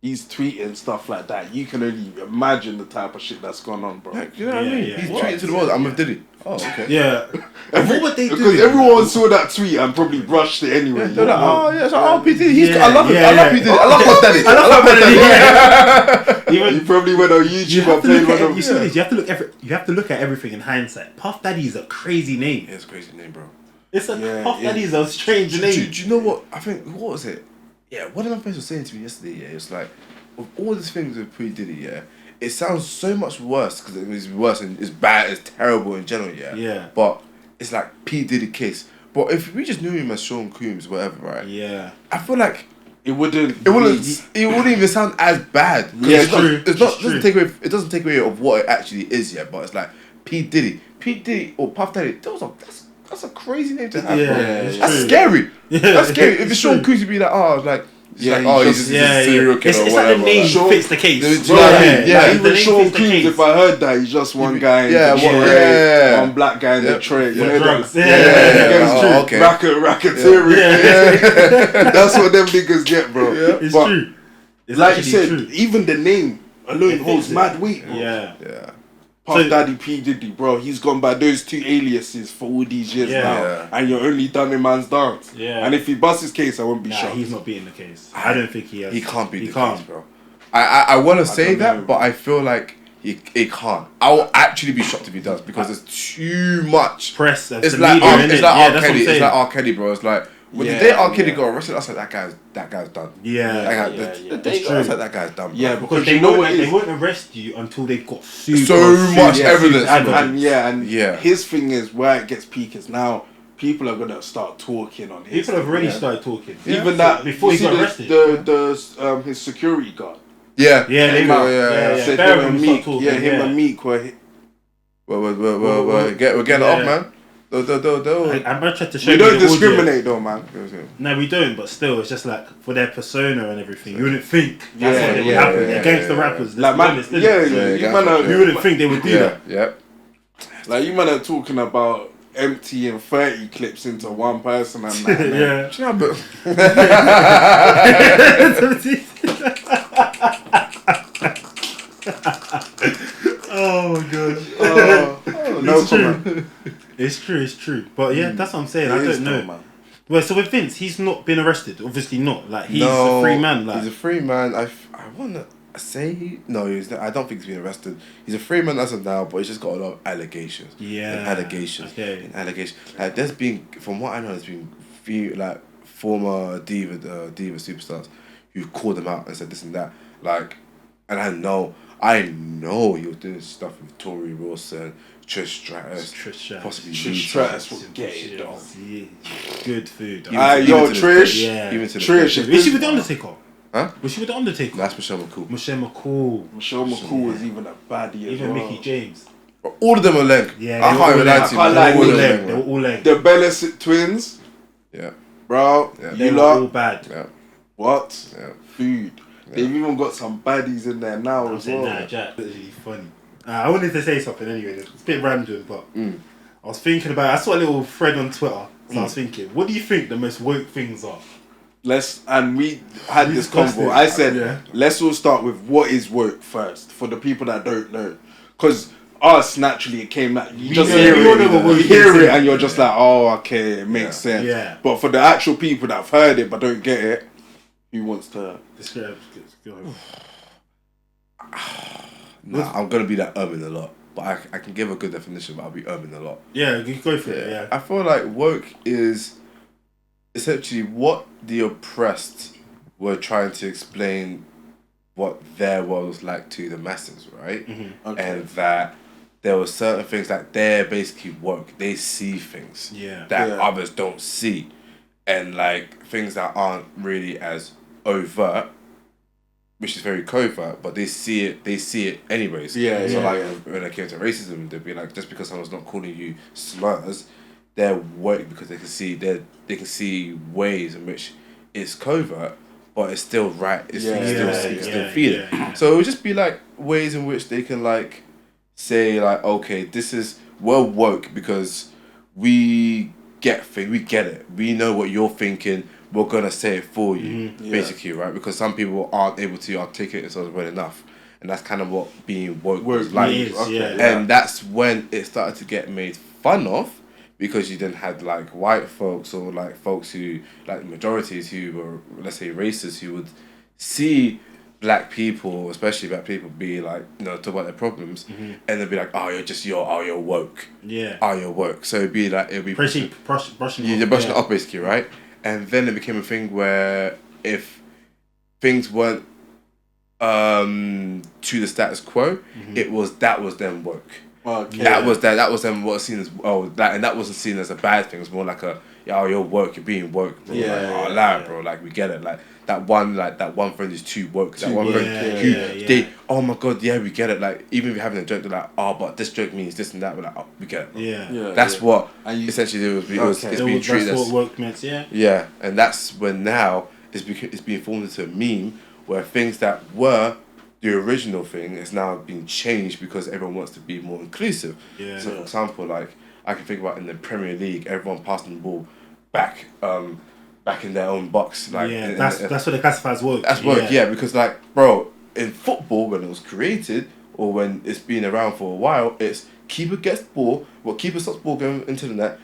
he's tweeting stuff like that. You can only imagine the type of shit that's going on, bro. You know what I mean? He's tweeting to the world, I'm with Diddy. Oh, okay. Yeah. What would they do? Because everyone saw that tweet and probably brushed it anyway. They're like, oh, yeah, it's like, oh, P. Diddy, I love him. I love P. Diddy. I love my daddy. You probably went on YouTube and played one of You see this? You have to look at everything in hindsight. Puff Daddy is a crazy name. Yeah, it's a crazy name, bro. Puff Daddy is a strange name. Do you know what? I think, what was it? Yeah, one of my friends was saying to me yesterday, yeah, it's like, with all these things with P. Diddy, yeah, it sounds so much worse because it was worse and it's bad, it's terrible in general, yeah. Yeah. But it's like P. Diddy case. But if we just knew him as Sean Combs, whatever, right? Yeah. I feel like it wouldn't even sound as bad. Yeah, it's true. It doesn't take away of what it actually is, yeah. But it's like P. Diddy or Puff Daddy. That's a crazy name to have. Yeah, bro. That's scary. That's scary. If it's Sean Combs, you'd be like, oh, like. He's just a serial killer or it's whatever. Like the name Sean, fits the case. Even Sean Combs, if I heard that, he's just one guy in Detroit, one black guy in Detroit. You know drugs. Okay. Racketeering. That's what them niggas get, bro. Yeah. It's true. It's like you said, true. Even the name alone holds mad weight, bro. Yeah. Puff Daddy, P. Diddy, bro. He's gone by those two aliases for all these years now. And you're only done in man's dance. Yeah. And if he busts his case, I won't be shocked. He's not beating the case. I don't think he has. He can't beat the case, bro. I want to say that, but I feel like he can't. I will actually be shocked if he does because there's too much press. It's like R. Kelly. It's like R. Kelly, bro. It's like when the day R. Kelly got arrested, I was like, that guy's done. The day I was like, that guy's done. Bro. Yeah, because they won't arrest you until they've got so much evidence. And his thing is where it gets peak is now. People are gonna start talking on his. People have already started talking. Even that before he got arrested. His security guard. Yeah. Him and Meek were. We're getting it off, man. I'm gonna try to show we don't discriminate though, man. No, we don't. But still, it's just like for their persona and everything. You wouldn't think that's what would happen. They're gangster rappers. Like man, you wouldn't think they would do that. Yeah. Like you man are talking about emptying 30 clips into one person and that. Oh my god. No comment. It's true. But yeah, that's what I'm saying. I don't know. Man. Well, so with Vince, he's not been arrested. Obviously not. Like he's a free man. Like he's a free man. I wanna say no. I don't think he's been arrested. He's a free man as of now, but he's just got a lot of allegations. Allegations. Like there's been, from what I know, there's been few like former diva superstars who've called him out and said this and that. Like, and I know he was doing stuff with Tory Wilson, Trish Stratus, possibly Trish Stratus will get it done. Good food. Trish. Is she with the Undertaker? Huh? Was she with the Undertaker? That's Michelle McCool. Michelle McCool is even a baddie even as well. Mickey James. All of them are leg. Yeah, I can't even lie to you. They were all leg. The Bellis twins. Yeah. Bro, they were all bad. Yeah. What? Yeah. Food. Yeah. They've even got some baddies in there now as well. Nah, Jack, that's really funny. I wanted to say something anyway. It's a bit random, but I was thinking about. I saw a little thread on Twitter. So I was thinking, what do you think the most woke things are? We had this convo. I said, let's all start with what is woke first for the people that don't know, because us naturally it came that you just hear it and you're just like, oh, okay, it makes sense. Yeah. But for the actual people that have heard it but don't get it, who wants to describe? I'm gonna be that urban a lot, but I can give a good definition. But I'll be urban a lot. Yeah, you go for it. Yeah. I feel like woke is essentially what the oppressed were trying to explain what their world was like to the masses, right? Mm-hmm. Okay. And that there were certain things like they're basically woke. They see things that others don't see, and like things that aren't really as overt, which is very covert, but they see it. They see it anyways. When it came to racism, they'd be like, just because someone's not calling you slurs, they're woke because they can see ways in which it's covert, but it's still right. It's still feel it. So it would just be like ways in which they can like say like, okay, we're woke because we get it. We know what you're thinking. We're gonna say it for you, basically, right? Because some people aren't able to articulate themselves well enough, and that's kind of what being woke was like. And that's when it started to get made fun of, because you then had like white folks or like folks who like majorities who were, let's say, racist, who would see black people, especially black people, be like, talk about their problems, and they'll be like, oh, you're woke. Yeah. Oh, you're woke. So it'd be brushing it up basically, right? And then it became a thing where if things weren't to the status quo, that was them woke. Okay. That was them what was seen as and that wasn't seen as a bad thing. It was more like you're woke, you're being woke, bro. Bro, like we get it, like that one friend is too woke. That one friend they, oh my god, yeah, we get it. Like even if you're having a joke, they're like, oh, but this joke means this and that. We're like, oh, we get it. That's what essentially it's being treated as. That's what woke meant, Yeah, and that's when now it's being formed into a meme where things that were the original thing is now being changed because everyone wants to be more inclusive. Yeah. So, for example, like I can think about in the Premier League, everyone passing the ball back in their own box. Like that's what they classify as woke. That's woke, because like, bro, in football when it was created or when it's been around for a while, it's keeper gets the ball, keeper stops the ball going into the net,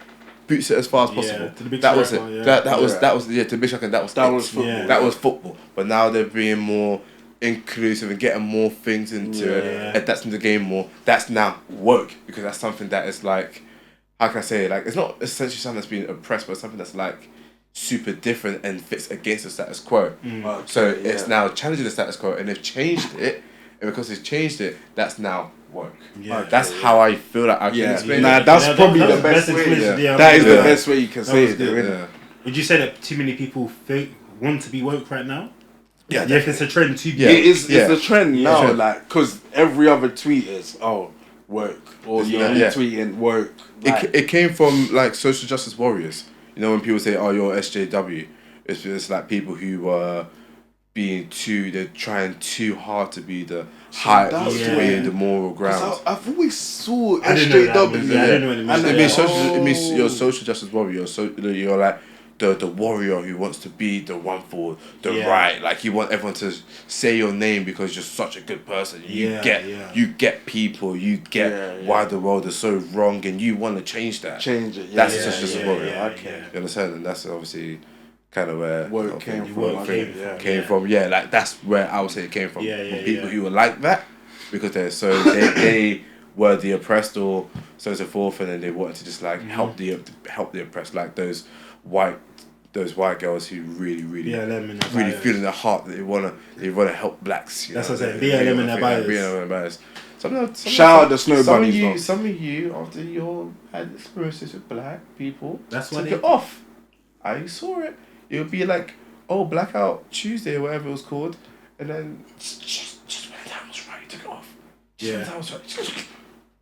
boots it as far as possible. To the big that was striker, it. That was to the big striker. That was football. Yeah. That was football. But now they're being more inclusive and getting more things into it, adapting the game more. That's now woke because that's something that is like, how can I say it? Like it's not essentially something that's being oppressed, but something that's like super different and fits against the status quo. So it's now challenging the status quo, and they've changed it, and because they've changed it, that's now woke. That's how I feel like I can explain it. That's probably the best way. That is the best way you can say it. Would you say that too many people want to be woke right now? Yeah, if it's a trend to be. It's a trend now, like, because every other tweet is, work, or tweeting work. Like, it came from like social justice warriors. You know when people say, "Oh, you're SJW," it's like people who were they're trying too hard to be the the moral ground. I've always saw SJW. I don't know what it means. It means you're a social justice warrior. You're like the warrior who wants to be the one for the right. Like you want everyone to say your name because you're such a good person. You get people. You get why the world is so wrong, and you want to change that. Change it. That's a social justice warrior. You understand? And that's obviously kind of where work came from. Yeah, like that's where I would say it came from. People who were like that because they were the oppressed or so on and so forth, and then they wanted to just like help the oppressed, like those white girls who really feel in their heart that they wanna help blacks. That's what I'm saying. BLM in their bias. Shout out the snow bunnies. Some of you after you had experiences with black people, that's why took it off. I saw it. It would be like, Blackout Tuesday or whatever it was called, and then just when that was right, took it off. When that was right,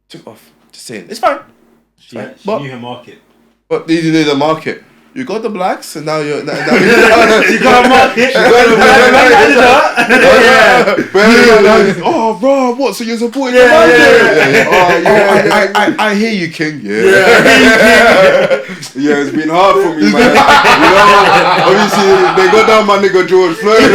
took it off. Just saying, it's fine. She knew her market. But did you know the market? You got the blacks, and now you're. You got a market. Oh, bro, what? So you're supporting the market? I hear you, King. Yeah, it's been hard for me, man. Obviously, they got down my nigga George Floyd.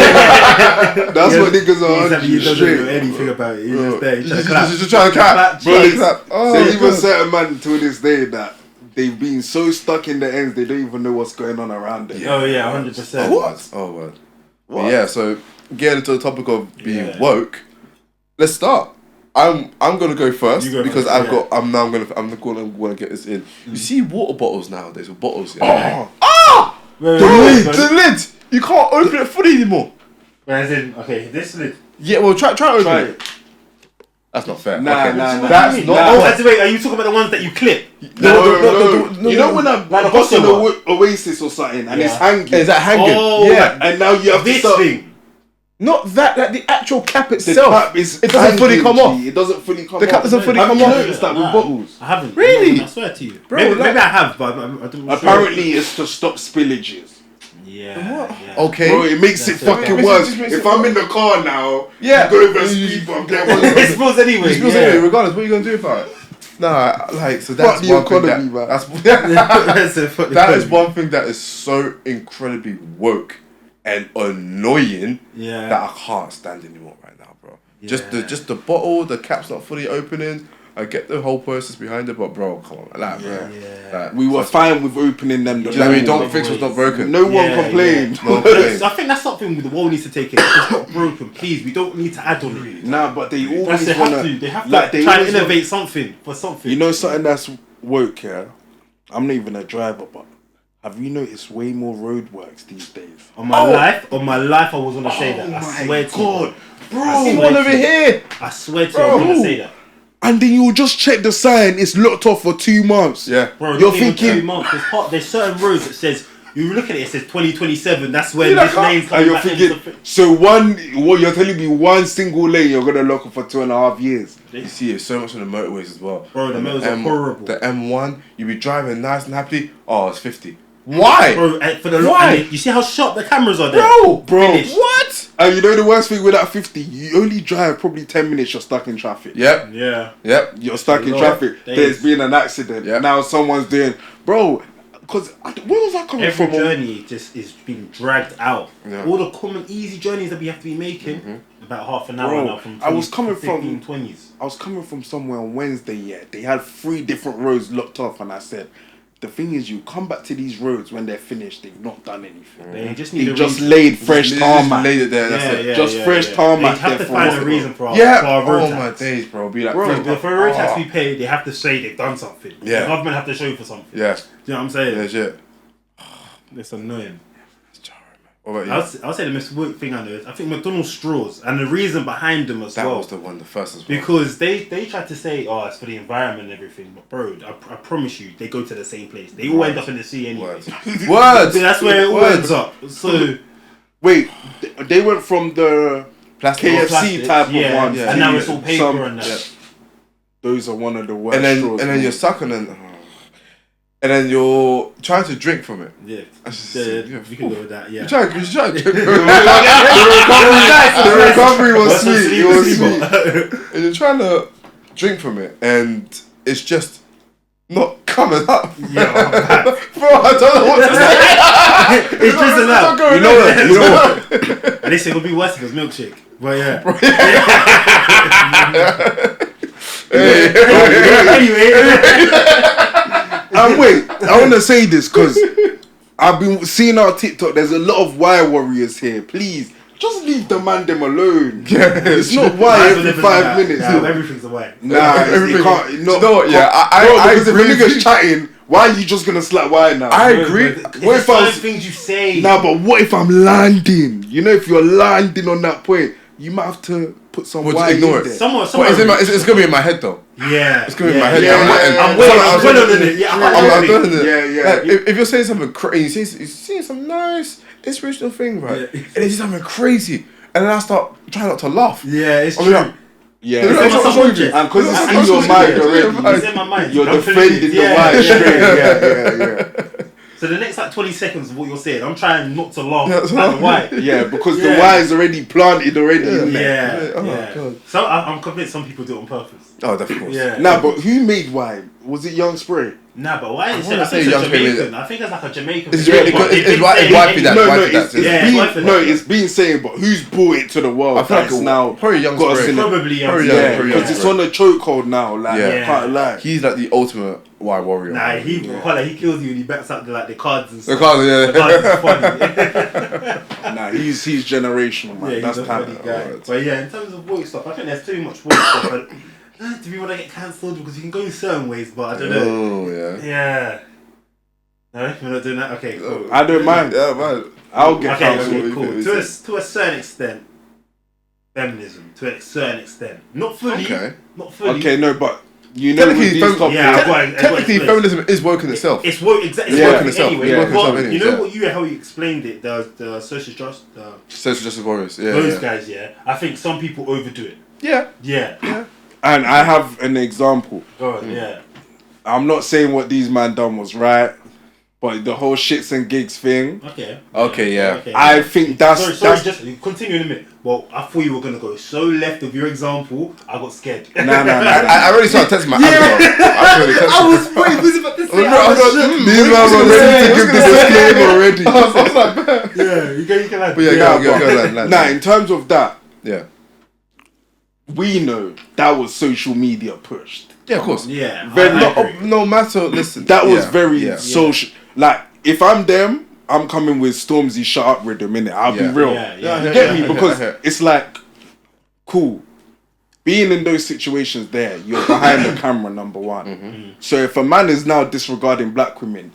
That's what niggas are. He doesn't know anything about it. He's just there. He's just trying to clap. Bro, there's even certain man to this day that they've been so stuck in the ends they don't even know what's going on around them. Oh yeah, 100%. What? Oh what? Yeah. So getting into the topic of being woke, let's start. I'm gonna go first because I'm gonna get this in. You see water bottles nowadays with bottles. The lid. You can't open it fully anymore. As in, this lid. Yeah, well try open it. That's not fair. Nah. That's not. Wait, are you talking about the ones that you clip? No. You know when I'm like on Oasis or something and it's hanging. Is that hanging? Oh, yeah. And now you have this to thing. Not that. Like the actual cap The itself. cap is it doesn't fully come off. It doesn't fully come off. The cap doesn't fully Have come you off. noticed that with bottles? I haven't. Really? I swear to you. Bro, maybe I have, but I don't. Apparently, it's to stop spillages. Yeah. Okay. Bro, it makes it fucking worse. If I'm in the car now, you go over speed bump. It spills anyway. It spills anyway, regardless. What are you gonna do about it? Nah, like so that's the one economy, thing man. That is one thing that is so incredibly woke and annoying that I can't stand anymore right now, bro. Just the bottle, the cap's not fully opening. I get the whole process behind it, but bro, come on, like, bro. Like, We were fine with opening them. Do you know what I mean? Don't fix what's not broken. No one complained. No one complained. I think that's something the world needs to take it. It's not broken, please. We don't need to add on it. Nah, but they always They wanna. have to like, they try and always innovate something for something. You know something that's woke, yeah? I'm not even a driver, but have you noticed way more roadworks these days? On my life, I was gonna say that. I swear to God, bro. See one over here. I swear to you, I was gonna say that. And then you just check the sign, it's locked off for 2 months. Yeah. Bro, You're not even thinking- 2 months. There's certain roads that says, you look at it says 2027. That's when Yeah, this lane's And coming you're back thinking, into. so you're telling me one single lane you're gonna lock up for 2.5 years. You see it so much on the motorways as well. Bro, the motorways are horrible. The M1, you be driving nice and happily. Oh, it's 50. Why? Bro, for the Why? you see how sharp the cameras are there? Bro. Finish. What? And you know the worst thing with that 50, you only drive probably 10 minutes, you're stuck in traffic. Yep. Yeah. Yep. You're stuck in Lord, traffic. days. There's been an accident. Yeah. Now someone's doing, bro. Because where was I coming Every from? journey just is being dragged out. Yeah. All the common easy journeys that we have to be making, about half an hour Bro, now from 20, I was coming from- 15, 20s. I was coming from somewhere on Wednesday. Yeah, they had 3 different roads locked off, and I said, the thing is, you come back to these roads when they're finished. They've not done anything. They just need They a just reason. laid fresh Just tarmac. laid it there. That's it. Just fresh tarmac They have to there for find us, a bro. reason for our, Yeah. for our road Oh my tax. days, bro. Be like, Bro, For a road tax we pay, they have to say they've done something. Yeah. The government have to show for something. Yeah. Do you know what I'm saying? Legit. It's annoying. What about you? I'll say the most work thing I know is I think McDonald's straws and the reason behind them as That well. was the first as well. Because they tried to say, oh, it's for the environment and everything. But bro, I promise you, they go to the same place. They all end up in the sea anyway. Words. That's where it all Words. ends up. So Wait, they went from the Plastic. KFC plastic, type of yeah, ones. and to now it's all paper some- and that. Those are one of the worst And then straws. you're sucking and then you're trying to drink from it. Yeah, That's yeah, just- you can go with that. Yeah. You try to drink from it. the recovery was What's the sweet. It was sleep- sweet. And you're trying to drink from it, and it's just not coming up. Yeah, Bro, I don't know what to say. it's just It's not enough. going You know in. what? You know what? And they say it'll be worse if it's milkshake. But yeah. Anyway. And wait, I want to say this because I've been seeing our TikTok. There's a lot of why warriors here. Please, just leave the man them alone. It's not why every 5 minutes. Nah, everything's a why. Nah, Everything. you can't. You know what, yeah, Bro, I because if a agree with nigga's you. chatting, why are you just gonna slap why now? I agree. What if I was? things you say? Nah, but what if I'm landing? You know, if you're landing on that point, you might have to put some Well, just why ignore in it. there. Someone It's gonna be in my head though. yeah. It's gonna be in my head. Yeah, I'm well on it. Yeah, I'm done in it. Yeah, yeah. Like, if you're saying something crazy, you're saying some nice inspirational thing, right? Yeah. And it's something crazy, and then I start trying not to laugh. Yeah, it's I true. mean, like, Yeah, It's in my subconscious. and because It's it's in in your my mind subconscious. already, It's in my mind. you're I'm defending the yeah, why yeah, straight. yeah. Yeah. So the next like 20 seconds of what you're saying, I'm trying not to laugh Yeah, at the why. Yeah, because Yeah. the why is already planted already in there. Yeah, Oh, yeah. God. So I'm convinced some people do it on purpose. Oh, of course. Yeah. Nah, but who made why? Was it Young Spray? Nah, but why is it? wanna I think say it's a young people- Jamaican. I think it's like a Jamaican. It's thing, Jamaican, but they it's didn't why- say it's why anything. that- No, why no, did that it's too? Yeah, been, why for no, that? it's been saying, but who's brought it to the world? I feel like That's now probably Young got us Spray. in a- Probably young. Probably Spray. young, Yeah, probably because young. it's on a chokehold now. Like, Yeah. I can't lie. He's like the ultimate why warrior. Nah, he kills you and he backs up the cards and The stuff. cards, yeah. The cards is funny. Nah, he's generational, man. Yeah, That's he's a funny talent. guy. But yeah, in terms of voice stuff, I think there's too much voice stuff. But, do we want to get cancelled? Because you can go in certain ways, but I don't know. Oh, yeah. Yeah. No, we're not doing that? Okay, cool. I don't mind. Yeah, man. I'll get Okay, cancelled. cool. To a certain extent, feminism. To a certain extent. Not fully. Okay. Not fully. Okay, no, but you know with Technically, these topics, Yeah, I've got to Technically, explain. feminism is woke in itself. It's woke, exactly. Yeah. It's Woke in itself. Anyway, It's woke in but itself anyways, you know yeah. what how you explained it, the social justice, Social justice warriors. Yeah. those yeah. guys, yeah. I think some people overdo it. Yeah. Yeah. and I have an example. Go on, yeah. I'm not saying what these man done was right, but the whole shits and gigs thing, Okay. Okay, yeah. Okay. I think that's Sorry, just continue in a minute. Well, I thought you were gonna go so left of your example. I got scared. nah. I already started testing my I wait, who's about to say? These man were ready to give the disclaimer already. Yeah, you can like. But yeah, Nah, go, but- land. Nah, in terms of that, Yeah. we know that was social media pushed. Yeah, of course. Yeah. No matter. Listen, That was very social. Like, if I'm them, I'm coming with Stormzy shut up rhythm, innit? I'll be real. You get me? Because it's like, cool. Being in those situations there, you're behind the camera, number one. So if a man is now disregarding black women,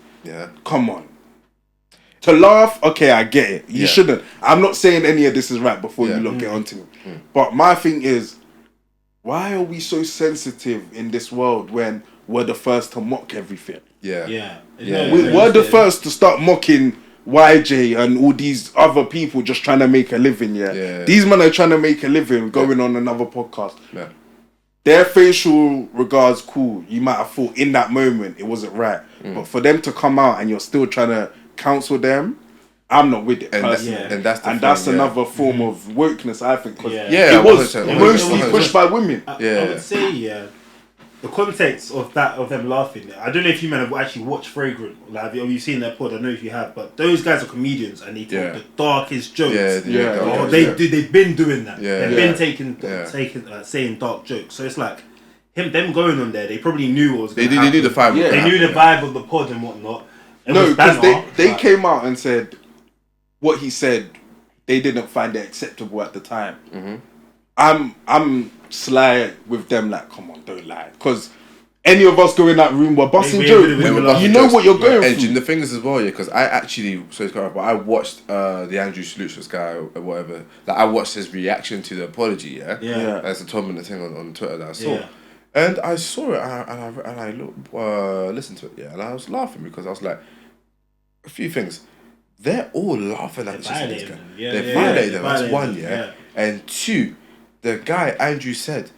come on. To laugh, okay, I get it. You shouldn't. I'm not saying any of this is right before you lot get onto me. But my thing is, why are we so sensitive in this world when we're the first to mock everything? We're the first to start mocking YJ and all these other people just trying to make a living, These men are trying to make a living going on another podcast. Their facial regards, cool. You might have thought in that moment it wasn't right. But for them to come out and you're still trying to counsel them, I'm not with it. And that's another form of wokeness, I think. Cause it was 100%. mostly pushed by women. I would say, the context of them laughing. I don't know if you men have actually watched Fragrant. Like, have you seen their pod? I don't know if you have, but those guys are comedians and they tell the darkest jokes. They've been doing that. They've been saying dark jokes. So it's like them going on there. They probably knew what was going to happen. They knew the vibe. They knew the vibe of the pod and whatnot. No, because they came out and said what he said. They didn't find it acceptable at the time. I'm sly with them. Like, come on, don't lie. Because any of us go in that room, we're busting jokes. You know what you're going through. And the thing is as well, because I actually, I watched the Andrew Solutions guy or whatever. Like, I watched his reaction to the apology. That's a 12-minute thing on Twitter that I saw. And I saw it and I listened to it, and I was laughing because I was like, a few things. They're all laughing at this guy. They violated them. That's one, and two, the guy Andrew said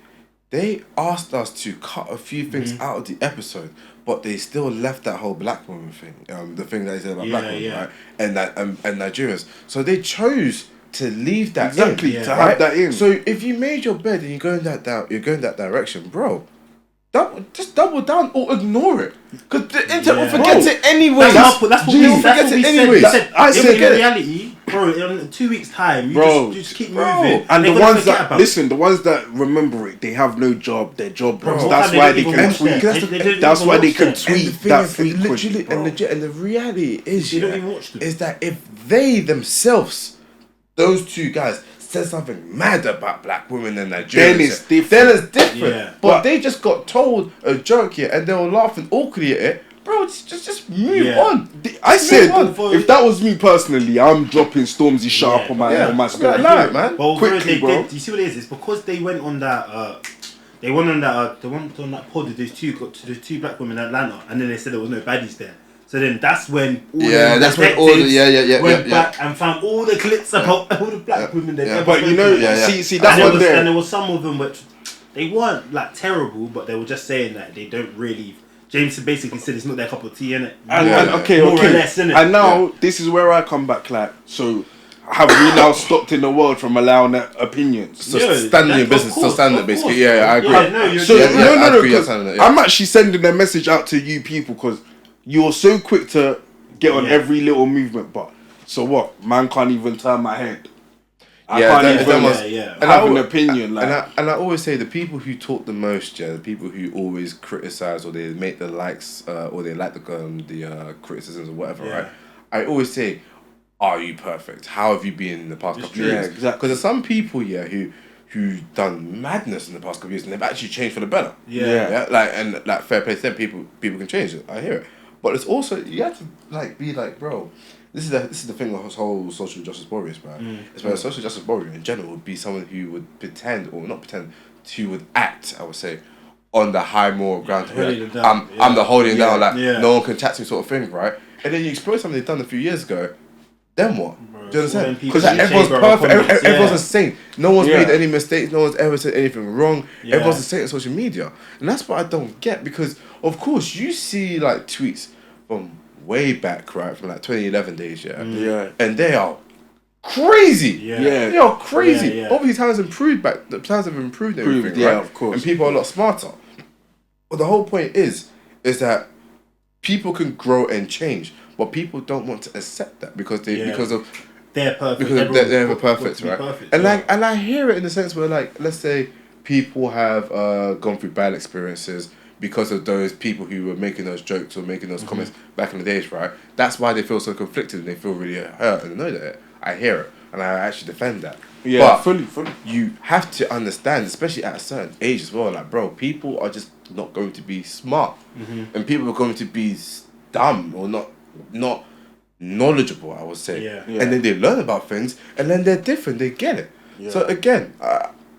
they asked us to cut a few things out of the episode, but they still left that whole black woman thing, the thing that he said about black women, right, and that and Nigerians. So they chose to leave that to have that in. So if you made your bed and you're going that direction, bro. Just double down or ignore it, because the internet will forget it anyway. That's what we said. I said in reality, bro. In 2 weeks' time, you just keep moving. And the ones that remember it, they have no job. Their job, bro. That's why they can tweet. That's why they can tweet that. Literally, and the reality is, is that if they themselves, those two guys, said something mad about black women in Nigeria, then it's different. But they just got told a joke here and they were laughing awkwardly at it. Bro, just move on. I said, if that was me personally, I'm dropping Stormzy shut up on my story. Like, man. But quickly, bro. Do you see what it is? It's because they went on that. They went on that pod with those two black women in Atlanta, and then they said there was no baddies there. So then that's when all the went back and found all the clips about all the black women they ever but you know, see that's what one there. And there was some of them which they weren't like terrible, but they were just saying that they don't really. James basically said it's not their cup of tea, innit? Okay. More or less, innit? And now this is where I come back. Like, so have we now stopped in the world from allowing that opinions? So standing in business, still standing basically. I agree. No. I'm actually sending a message out to you people because you're so quick to get on every little movement, but so what? Man can't even turn my head. I can't even have an opinion. And I always say the people who talk the most, the people who always criticize or they make the likes or they like the criticisms or whatever, right? I always say, are you perfect? How have you been in the past couple of years? Exactly. Because there's some people who done madness in the past couple of years and they've actually changed for the better. Like fair play to them, people can change it. I hear it. But it's also, you have to be like, bro, this is the thing with this whole social justice warriors, man. It's where a social justice warrior in general would be someone who would pretend, or not pretend, who would act, I would say, on the high moral ground. I'm the holding down, no one can chat to me sort of thing, right? And then you explore something they've done a few years ago, then what? Do you understand? Because everyone's perfect, everyone's a saint. No one's made any mistakes, no one's ever said anything wrong. Everyone's a saint on social media. And that's what I don't get, because of course you see like tweets from way back, right, from like 2011 days, and they are crazy. They are crazy. Obviously times have improved and everything, right? Of course. And people are a lot smarter. But the whole point is that people can grow and change, but people don't want to accept that because of they're perfect. Because they're perfect, right? Perfect, and I hear it in the sense where, like, let's say people have gone through bad experiences because of those people who were making those jokes or making those comments back in the days, right? That's why they feel so conflicted and they feel really hurt. And I know that. I hear it. And I actually defend that. Yeah, but fully. You have to understand, especially at a certain age as well, like, bro, people are just not going to be smart. And people are going to be dumb or not knowledgeable, I would say. Yeah. And then they learn about things and then they're different, they get it. Yeah. So again,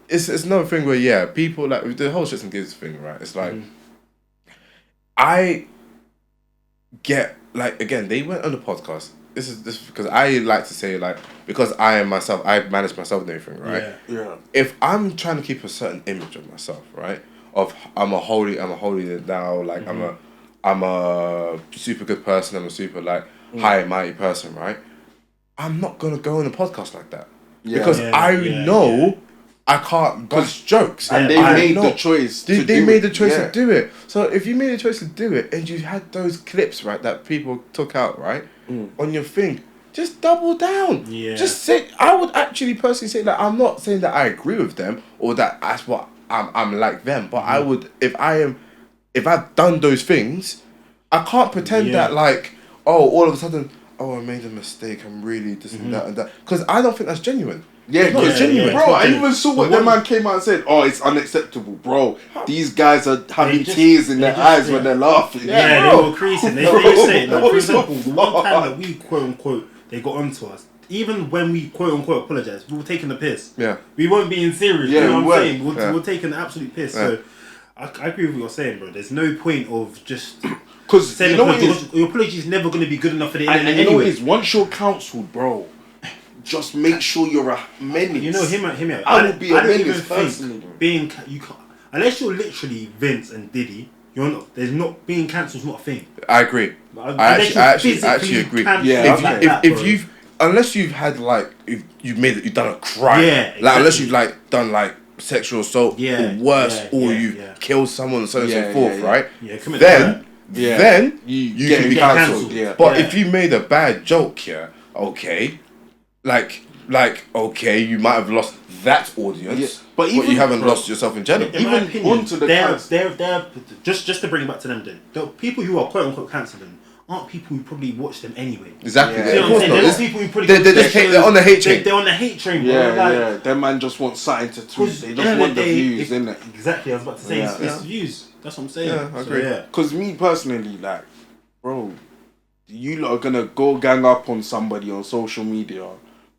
it's another thing where, people, like, with the whole shits and gives thing, right? It's like, I get, like, again, they went on the podcast. This is because I like to say, like, because I am myself, I manage myself and everything, right? Yeah. If I'm trying to keep a certain image of myself, right? Of I'm a holy now, like I'm a super good person, I'm a super like high and mighty person, right? I'm not gonna go on a podcast like that. Because I know I can't bust jokes. And they made the choice They made the choice to do it. So if you made the choice to do it and you had those clips, right, that people took out, right, on your thing, just double down. Yeah. Just say, I would actually personally say that I'm not saying that I agree with them or that that's what I'm like them, but I would, if I've done those things, I can't pretend that like, all of a sudden, I made a mistake, I'm really this and that and that. Because I don't think that's genuine. Yeah, it's not genuine. Bro, I even saw what the man came out and said, it's unacceptable, bro. These guys are having tears in their eyes when they're laughing. Yeah, they were creasing. They say, like, for example, the one time that we, quote unquote, they got onto us, even when we, quote unquote, apologise, we were taking the piss. Yeah. We weren't being serious, you know what I'm saying? We were taking the absolute piss. So, I agree with what you're saying, bro. There's no point of just... Because your apology is never going to be good enough for the internet anyway. You know what it is? Once you're cancelled, bro, just make sure you're a menace. You know, him out. I would be a menace personally. Unless you're literally Vince and Diddy, being cancelled is not a thing. I agree. I actually agree. Yeah. If you've, unless you've had like, you've done a crime. Yeah. Exactly. Like unless you've like done like sexual assault or worse, or you've killed someone and so on and so forth, right? Yeah. Then you can be cancelled. Yeah. But if you made a bad joke, okay. Like, okay, you might have lost that audience, but you haven't lost yourself in general. Even onto the they're just to bring it back to them. Then the people who are quote unquote cancelling aren't people who probably watch them anyway. Exactly. Yeah. You know what I'm saying? They're not people who probably they're on the hate train. They're on the hate train. Yeah. That man just wants something to tweet. They just want the views, innit? Exactly. I was about to say it's views. That's what I'm saying. Yeah, I agree. Because me personally, like, bro, you lot are gonna go gang up on somebody on social media.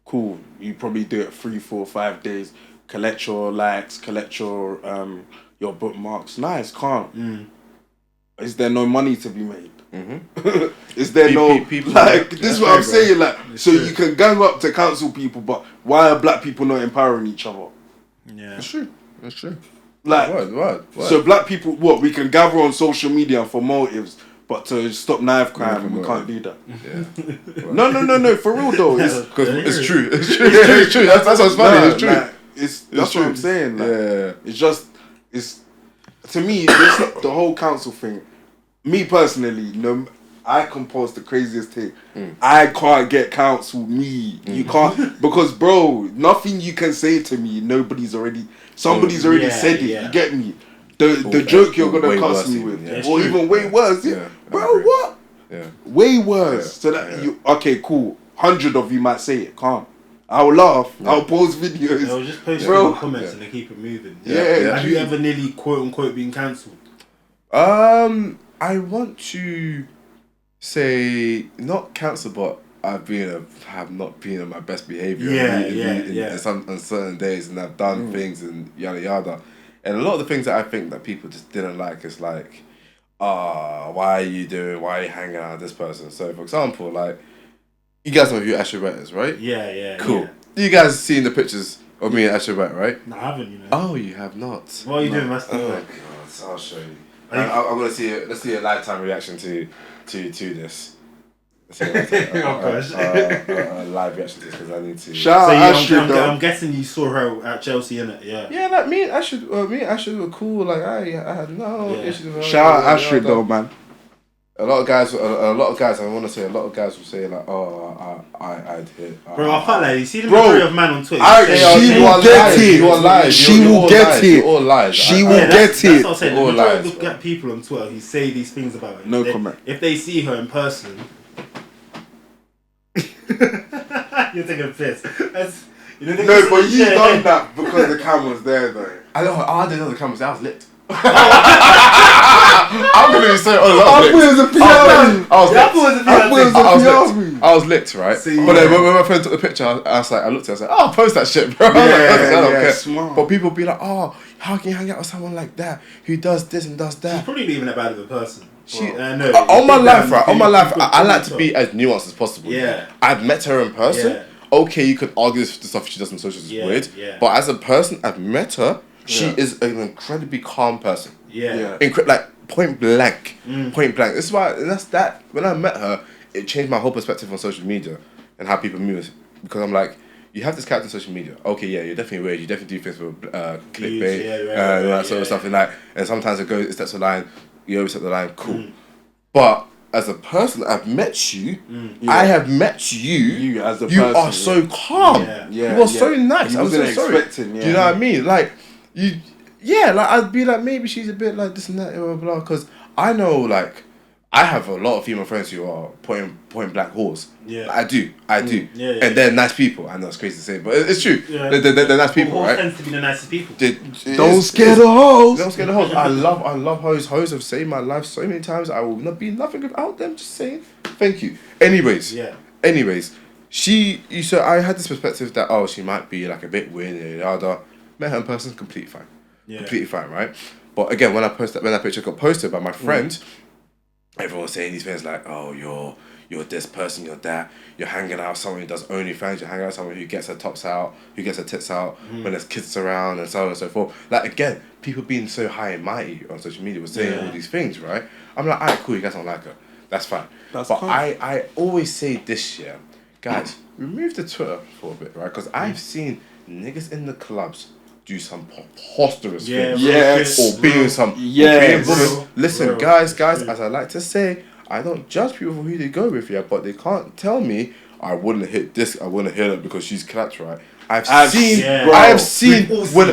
Cool, you probably do it 3, 4, 5 days. Collect your likes, collect your bookmarks. Nice, calm. Is there no money to be made? Is there people like this? Is what I'm saying. Like, so you can gang up to cancel people, but why are black people not empowering each other? Yeah, that's true. That's true. Like, what? So black people, we can gather on social media for motives. But to stop knife crime, we can't do that. Yeah. No, for real though. It's true. It's true. That's what's funny. It's true. Like, that's what I'm saying. Like, it's to me, the whole council thing. Me personally, I compose the craziest thing. I can't get counsel. You can't, because bro, nothing you can say to me. Somebody's already said it. You get me? The joke you're gonna cuss me with, or even way worse, bro. What? Yeah, way worse. Yeah. So that okay, cool. 100 of you might say it. Calm. I'll laugh. Yeah. I'll post videos. I'll just post in the comments and they keep it moving. Yeah. Have you ever nearly quote unquote been cancelled? I want to say not cancelled, but have not been on my best behaviour. On certain days, and I've done things and yada yada. And a lot of the things that I think that people just didn't like is like, why are you hanging out with this person? So, for example, like, you guys know who Asher Wright is, right? Yeah. Cool. You guys seen the pictures of me and Asher Wright, right? No, I haven't, you know. Oh, you have not. What are you doing, Master? Oh, God, I'll show you. I'm going to see let's see a lifetime reaction to this. Live reaction to this because I need to. Shout out Ashrid, I'm guessing you saw her at Chelsea, innit? Yeah, like me and Ashrid were cool. Like I had no issues with her. Shout out Ashrid though, man. A lot of guys. I want to say a lot of guys will say like, "Oh, I'd hit." Bro, I can't lie. You see the majority of man on Twitter. She will get it. You are lies. She will get it. All lies. She will get it. That's what I'm saying. The All majority lies, of the people on Twitter who say these things about her. No comment. If they see her in person, you're taking a piss. No, but you done that because the camera's there though. I didn't know the camera was there. I was lit. I'm gonna be so honest. I thought it was a PR. I was licked, right? But then when my friend took the picture, I was like, I looked at it, I was like, oh, I'll post that shit, bro. I don't care. Smart. But people be like, oh, how can you hang out with someone like that who does this and does She's that? probably not even that bad of a person. On my life, I like to be as nuanced as possible. Yeah. I've met her in person. Yeah. Okay, you could argue the stuff she does on socials is weird. Yeah. But as a person, I've met her. She is an incredibly calm person. Yeah. Like point blank. This is why when I met her, it changed my whole perspective on social media and how people move. Because I'm like, you have this character on social media. Okay, yeah, you're definitely weird. You definitely do things for clickbait, that sort of stuff. And like, and sometimes it steps the line. You overstep the line. Cool. But as a person, I've met you. I have met you. You as a person. You are so calm. You are so nice. I'm so sorry. Do you know what I mean? Like, I'd be like, maybe she's a bit like this and that, blah, blah, blah. Because I know, like, I have a lot of female friends who are point blank whores. Yeah. I do. And they're nice people. I know it's crazy to say, but it's true. Yeah. They're nice people, right? Tends to be the nicest people. Don't scare the hoes. Don't scare the hoes. I love hoes. Hoes have saved my life so many times. I will not be nothing without them. Just saying. Thank you. Anyways. So I had this perspective that, she might be like a bit weird. Met her in person, completely fine. Completely fine, right? But again, when that picture got posted by my friend, everyone was saying these things like, oh, you're this person, you're that, you're hanging out with someone who does OnlyFans, you're hanging out with someone who gets her tops out, who gets her tits out when there's kids around and so on and so forth. Like, again, people being so high and mighty on social media was saying all these things, right? I'm like, alright, cool, you guys don't like her. That's fine. I always say this year, guys, remove the Twitter for a bit, right? Because I've seen niggas in the clubs do some preposterous things. Or being some being women. Listen, guys, as I like to say, I don't judge people for who they go with, but they can't tell me I wouldn't hit this, I wouldn't hit it because she's clapped, right? I've seen when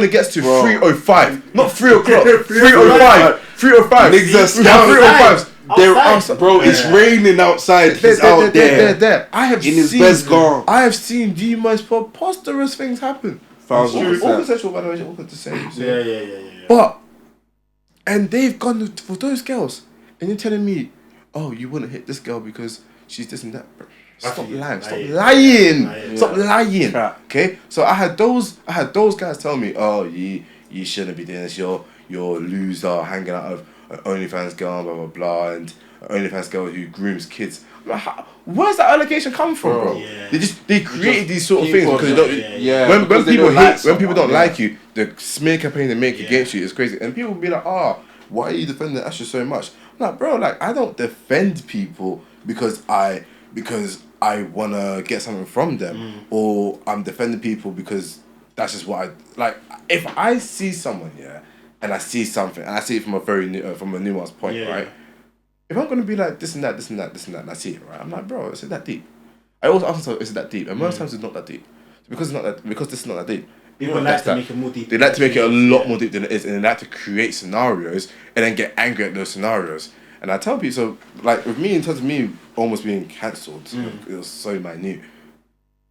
it gets to 3:05, not 3 o'clock, 3:05, 3:05. Niggas are 3:05. They're outside, bro. It's raining outside. He's out there. I have in his best garb. I have seen the most preposterous things happen. All consensual, by the way, all good to say. Yeah. But, and they've gone for those girls, and you're telling me, oh, you wouldn't hit this girl because she's this and that. Stop lying. Stop lying. Okay? So I had those guys tell me, oh, you shouldn't be doing this. You're a loser, hanging out of an OnlyFans girl, blah, blah, blah, and an OnlyFans girl who grooms kids. I'm like, where's that allegation come from, bro? Yeah. They created these sort of things because they don't. When people don't like you, the smear campaign they make against you is crazy, and people will be like, why are you defending Asher so much? I'm like, bro, like I don't defend people because I wanna get something from them, or I'm defending people because that's just what I like. If I see someone, and I see something, and I see it from a from a nuanced point, right? If I'm gonna be like this and that, this and that, this and that, and I see it, right? I'm like, bro, is it that deep? I always ask myself, is it that deep? And most times it's not that deep. Because this is not that deep. People like to make it more deep. They like to make it a lot more deep than it is, and they like to create scenarios and then get angry at those scenarios. And I tell people, so like with me, in terms of me almost being cancelled, it was so minute.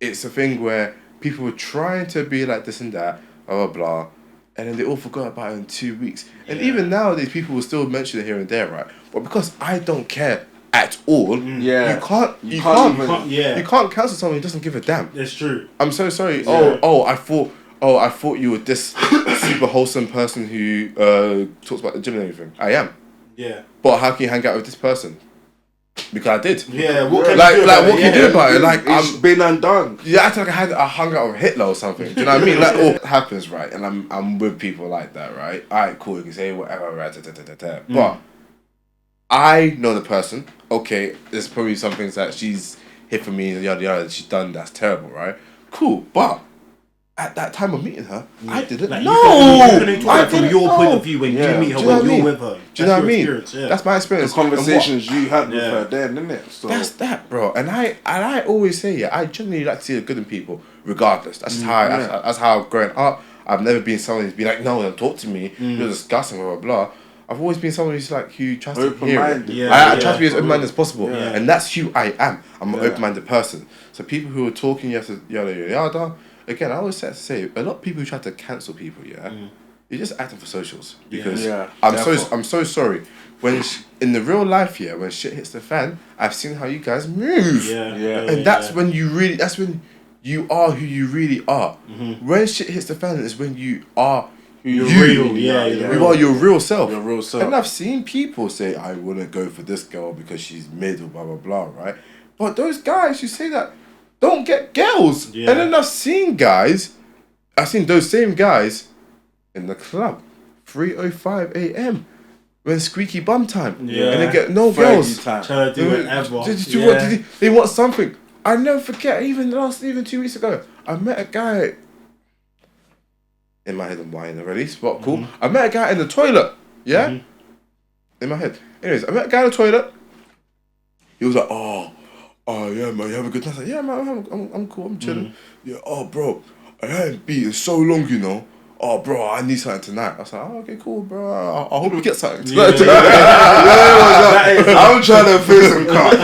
It's a thing where people were trying to be like this and that, blah blah blah, and then they all forgot about it in 2 weeks. And even nowadays, people will still mention it here and there, right? But because I don't care at all, you can't cancel someone who doesn't give a damn. It's true. I'm so sorry. I thought you were this super wholesome person who talks about the gym and everything. I am. Yeah. But how can you hang out with this person? Because I did. Yeah. What can you do about it? Like it's been undone. Yeah, I think I hung out with Hitler or something. Do you know what I mean? Like all happens, right? And I'm with people like that, right? Alright, cool. You can say whatever, right? But I know the person. Okay, there's probably some things that she's hit for me and yada yada. She's done that's terrible, right? Cool, but at that time of meeting her, I didn't like, know. You can talk from your point of view when Yeah. you meet her, Do you know when what I you're mean? with her. Do you know what I mean? Yeah. That's my experience. The conversations you had with Yeah. her then, innit? So That's that, bro. And I always say, I genuinely like to see the good in people, regardless. That's that's how I've grown up. I've never been someone who's been like, no, don't talk to me. You're disgusting, blah, blah, blah. I've always been someone who's like, who tries to hear it. I try to be as open-minded as possible. Yeah. And that's who I am. I'm an open-minded person. So people who are talking, yada, yada. Again, I always have to say, a lot of people who try to cancel people, you're just acting for socials. Because I'm so sorry. When in the real life, when shit hits the fan, I've seen how you guys move. And that's when you are who you really are. When shit hits the fan is when you are you're real. You are your real self. Your real self. And I've seen people say, I wouldn't go for this girl because she's mid or blah, blah, blah, right? But those guys who say that don't get girls. And then I've seen those same guys in the club, 3:05 a.m. when squeaky bum time. And they get no girls. Trying to do whatever. They want something. I never forget, even 2 weeks ago, I met a guy. In my head, I'm whining already, but cool. I met a guy in the toilet, in my head. Anyways, I met a guy in the toilet. He was like, oh yeah, man, you have a good time? I was like, yeah, man, I'm cool, I'm chilling. Yeah, oh, bro, I haven't beaten so long, you know. Oh, bro, I need something tonight. I was like, oh, okay, cool, bro. I hope we get something tonight. I'm trying to fix some car.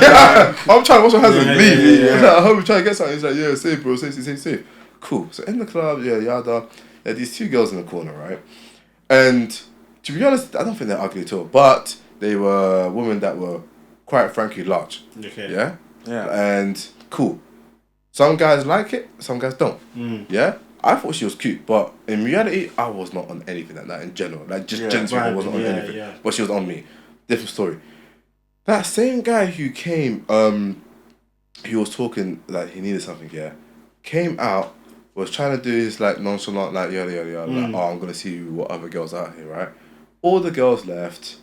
I'm trying to wash my hands and leave. I hope we try to get something. He's like, yeah, safe, bro, safe. Cool. So in the club, yada. There are these two girls in the corner, right? And to be honest, I don't think they're ugly at all. But they were women that were quite frankly large. Okay. Yeah? And cool. Some guys like it, some guys don't. Yeah? I thought she was cute, but in reality, I was not on anything like that in general. Like, just generally, I wasn't on anything. But she was on me. Different story. That same guy who came, he was talking, like, he needed something, came out, was trying to do his, like, nonchalant, like, yada, like, oh, I'm going to see what other girls are out here, right? All the girls left.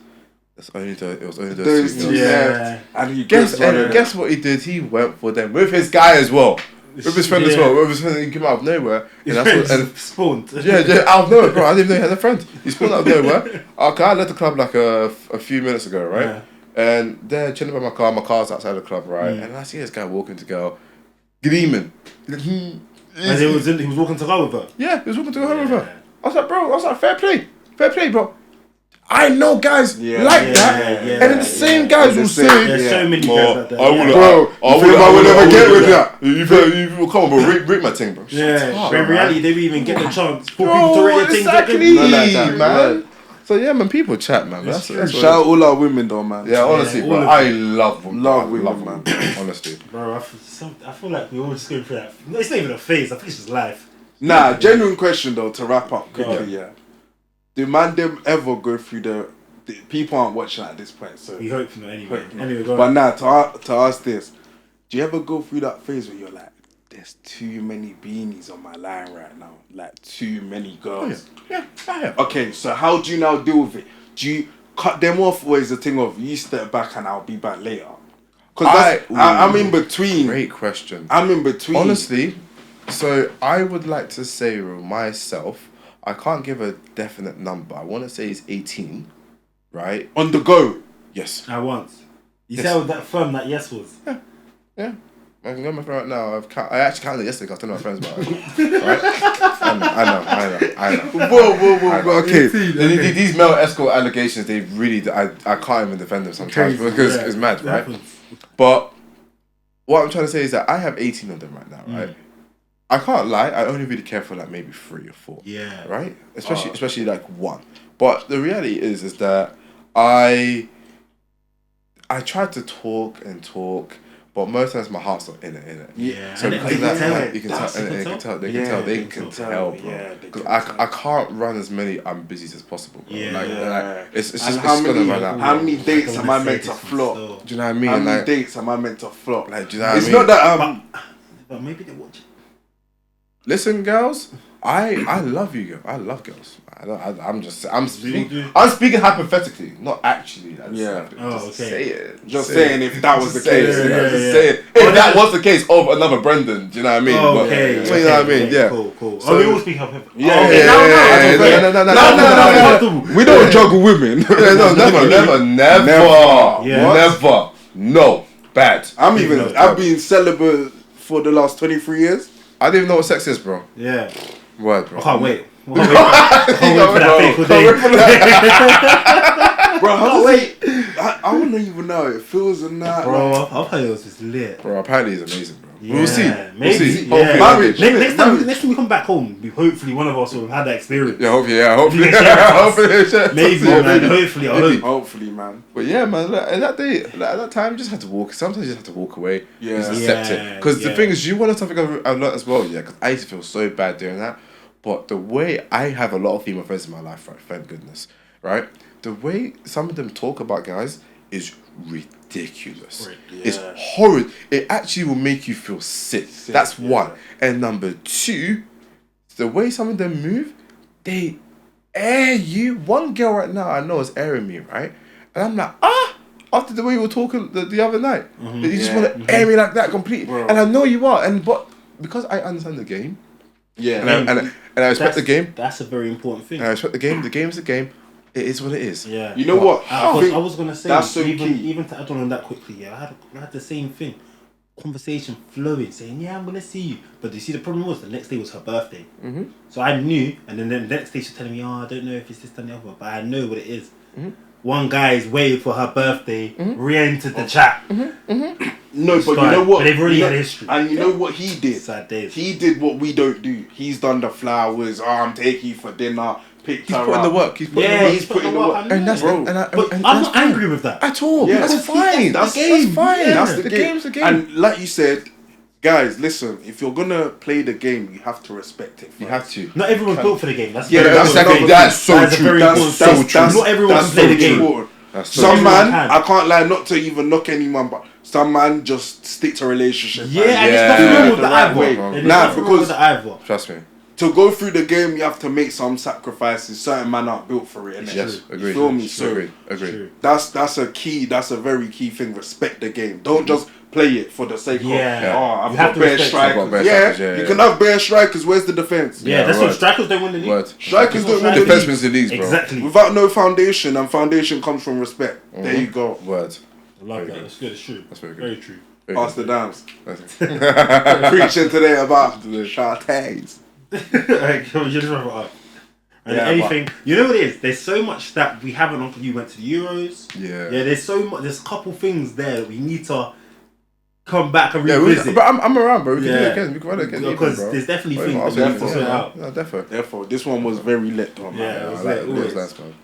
It was only those two girls left. And he guess what he did? He went for them with his guy as well. With his friend as well. With his friend, he came out of nowhere. And spawned. Out of nowhere, bro. I didn't even know he had a friend. He spawned out of nowhere. Okay, I left the club like a few minutes ago, right? And they're chilling by my car. My car's outside the club, right? And I see this guy walking to go, gleaming. And he was walking to go with her? Yeah, he was walking to go home with her. I was like, bro, fair play, bro. I know guys like that. And then the same guys will say, there's so many guys like that. I would never get with that. You come on, bro, rate my thing, bro. But in reality, they didn't even get the chance for bro, people to rate their exactly, thing. man. So yeah, man, people chat, man. That's shout out all our women, though, man. Yeah, honestly, bro, I love women. Love women, man. Honestly, bro, I feel like we're all just going through that. It's not even a phase. I think it's just life. Nah, genuine question though. To wrap up quickly, do man them ever go through the people aren't watching at this point, so we hope not anyway. Anyway, go but on. now to ask this, do you ever go through that phase where you're like, there's too many beanies on my line right now, like too many girls? Yeah. Okay, so how do you now deal with it? Do you cut them off, or is the thing of you step back and I'll be back later? Because I'm in between. Great question. I'm in between. Honestly, so I would like to say myself, I can't give a definite number. I want to say it's 18, right? On the go. Yes. I once. You said with that firm that yes was. Yeah. I can go my friend right now. I actually counted it yesterday because I was telling my friends about it. Right? I know. Whoa. Okay. These male escort allegations, they really, I can't even defend them sometimes because it's mad, right? But what I'm trying to say is that I have 18 of them right now, right? I can't lie, I only really care for like maybe 3 or 4. Yeah. Right? Especially like 1. But the reality is that I tried to talk, but most times my heart's not in it. Yeah. So because they you can tell, they can tell, bro. Because I can't run as many I'm busy as possible, bro. Yeah. It's just how gonna run out. How many dates am I meant to flop? Do you know what I mean? How many dates am I meant to flop? Like, do you know what I mean? It's not that but maybe they watch it. listen, girls. I love you, girl. I love girls. I'm speaking hypothetically, not actually. Say it. Just saying if that was the case. Say it. If that was the case of another Brendan, do you know what I mean? Okay. You know what I mean? Yeah. Cool. So we all speak hypothetically. No. We don't juggle women. Never. No. Bad. I've been celibate for the last 23 years. I didn't even know what sex is, bro. Yeah. Word, bro. I can't wait. I can't wait for that fateful day. Bro, how does it? I wouldn't even know. It feels in that. Bro, I'll tell you, it's lit. Bro, apparently it's amazing, bro. Yeah, We'll see. Maybe. Yeah. Marriage. Next time we come back home, hopefully one of us will have had that experience. Yeah, hopefully. Maybe, man. Hopefully, man. But yeah, man. At that day, at that time, you just had to walk. Sometimes you just have to walk away. Yeah. Just accept it. Because the thing is, you want something I've learned as well. Yeah, because I used to feel so bad doing that. But the way I have a lot of female friends in my life, right? Thank goodness, right? The way some of them talk about guys is ridiculous. It's horrid. It actually will make you feel sick. That's one. And number two, the way some of them move, they air you. One girl right now I know is airing me, right? And I'm like, after the way we were talking the other night, you just want to air me like that completely. Bro. And I know you are, but because I understand the game, and I respect the game. That's a very important thing. And I respect the game. The game's the game. It is what it is. Yeah. You know what? I was gonna say that's so even to add on that quickly. Yeah, I had the same thing. Conversation flowing, saying, "Yeah, I'm gonna see you." But you see, the problem was the next day was her birthday. So I knew, and then the next day she's telling me, "Oh, I don't know if it's this and the other, but I know what it is." One guy's waiting for her birthday, re-entered the chat. No, but you know what? But they've already had history. And you know what he did? Sad days. He did what we don't do. He's done the flowers. I'm taking you for dinner. He's putting the work. He's putting the work. And that's bro. But I'm not angry with that at all. Yeah. That's fine. That's the game. That's fine. That's the game's the game. And like you said, guys, listen. If you're gonna play the game, you have to respect it. You have to. Not everyone's built for the game. That's that's so true. That's so true. Not everyone can play the game. Some man, I can't lie, not to even knock anyone, but some man just stick to relationship. Yeah, and it's nothing wrong with the either. Nah, because trust me. To go through the game, you have to make some sacrifices. Certain men aren't built for it. Yes, agreed. You feel me? So agreed. That's a key. That's a very key thing. Respect the game. Don't just play it for the sake of. I've got bare strikers. You can have bare strikers. Where's the defense? That's what strikers don't win the league. Strikers don't win the league. Defense wins the league, bro. Exactly. Without no foundation, and foundation comes from respect. There you go. Word. I love that. That's good. It's true. That's very good. Very true. Ask the Damz. Preaching today about the Shartays. You just wrap it up. And anything, you know what it is? There's so much that we haven't. You went to the Euros. Yeah. There's so much. There's a couple things there that we need to come back and revisit. But I'm around, bro. We can do it again. We can run it again. Because there's definitely things that we need to sort out. No, definitely. Therefore, this one was very lit, though, man. Yeah, it was nice, man.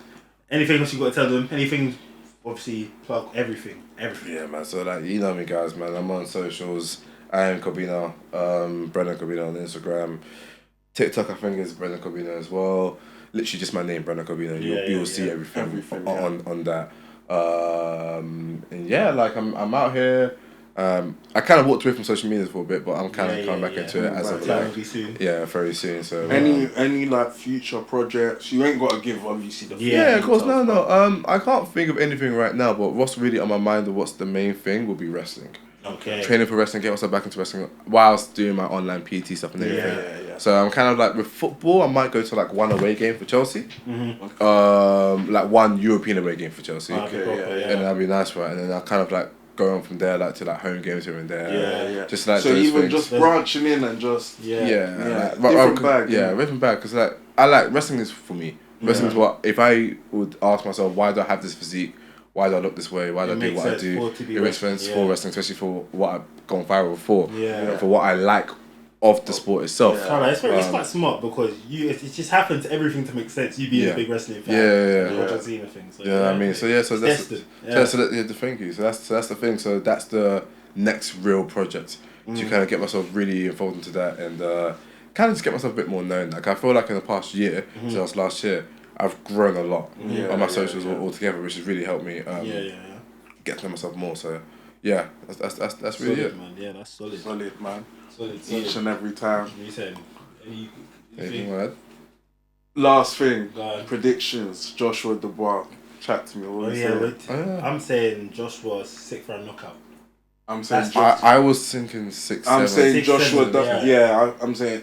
Anything else you got to tell them? Anything? Obviously, plug everything. Yeah, man. So like, you know me, guys, man. I'm on socials. I am Cobbina. Brendan Cobbina on Instagram. TikTok, I think, is Brendan Cobbina as well. Literally just my name, Brendan Cobbina. You'll see everything on that. And yeah, like I'm out here. I kind of walked away from social media for a bit, but I'm kind of coming back into it as of like very soon. So any like future projects, you ain't got to give obviously the of course no. I can't think of anything right now, but what's really on my mind or what's the main thing will be wrestling. Okay. Training for wrestling, get myself back into wrestling whilst doing my online PT stuff and everything. So I'm kind of like with football, I might go to like one away game for Chelsea. Like one European away game for Chelsea. And that'd be nice, right? And then I kind of like go on from there like to like home games here and there. Just like so those even things. just branching in and just different bag. Different bag because like I like wrestling is for me. Wrestling is what if I would ask myself why do I have this physique? Why do I look this way? Why do I do what I do? It makes sense for wrestling, especially for what I've gone viral for. For what I like of the sport itself. It's quite smart because it just happened to everything to make sense. You being a big wrestling fan. Thank you. So that's the thing. So that's the next real project. To kind of get myself really involved into that and kind of just get myself a bit more known. Like I feel like in the past year, since last year, I've grown a lot on my socials altogether, which has really helped me get to know myself more. So that's really solid, it. Man. Yeah, that's solid. Solid, man. Solid. Each and every time. You said Anything word? Last thing, predictions. Joshua Dubois. Chat to me. What I'm saying Joshua 6th round knockout. I'm saying I was thinking 6, 7. I'm saying Joshua. Seven, I'm saying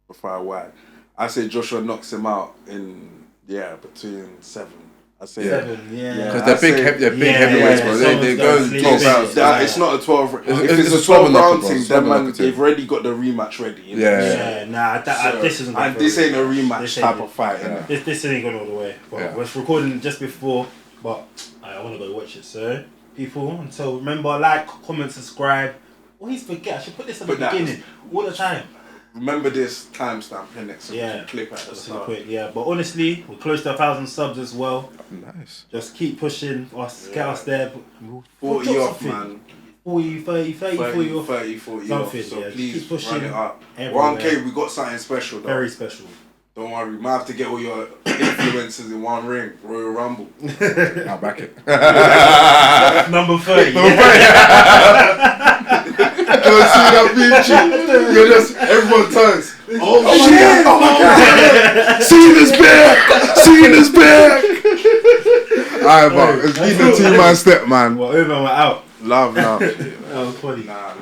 before I whack, I say Joshua knocks him out in between 7. I say 7, because they're big heavyweights, bro. They go 12 rounds. It's not a 12. If it's a 12 round thing, then man, they've already got the rematch ready. This isn't. And this ain't a rematch type of fight. This ain't going all the way. But we're recording just before, but I want to go watch it. So people, until remember, like, comment, subscribe. Always forget. I should put this at the beginning all the time. Remember this timestamp here next clip at the start. But honestly, we're close to 1,000 subs as well. Nice. Just keep pushing us, get us there. 40 off, man. 40, 30, 40 off. 30, 40 something, off. So please keep pushing run it up. everywhere. 1K, we got something special though. Very special. Don't worry, we might have to get all your influencers in one ring. Royal Rumble. I'll back it. Number 30. Go see that picture. You're just, everyone turns. Oh shit! Oh my god! See this back! See this back! Alright, but it's been the 2-man step, man. Well, over and we're out. Love. That was funny. Nah,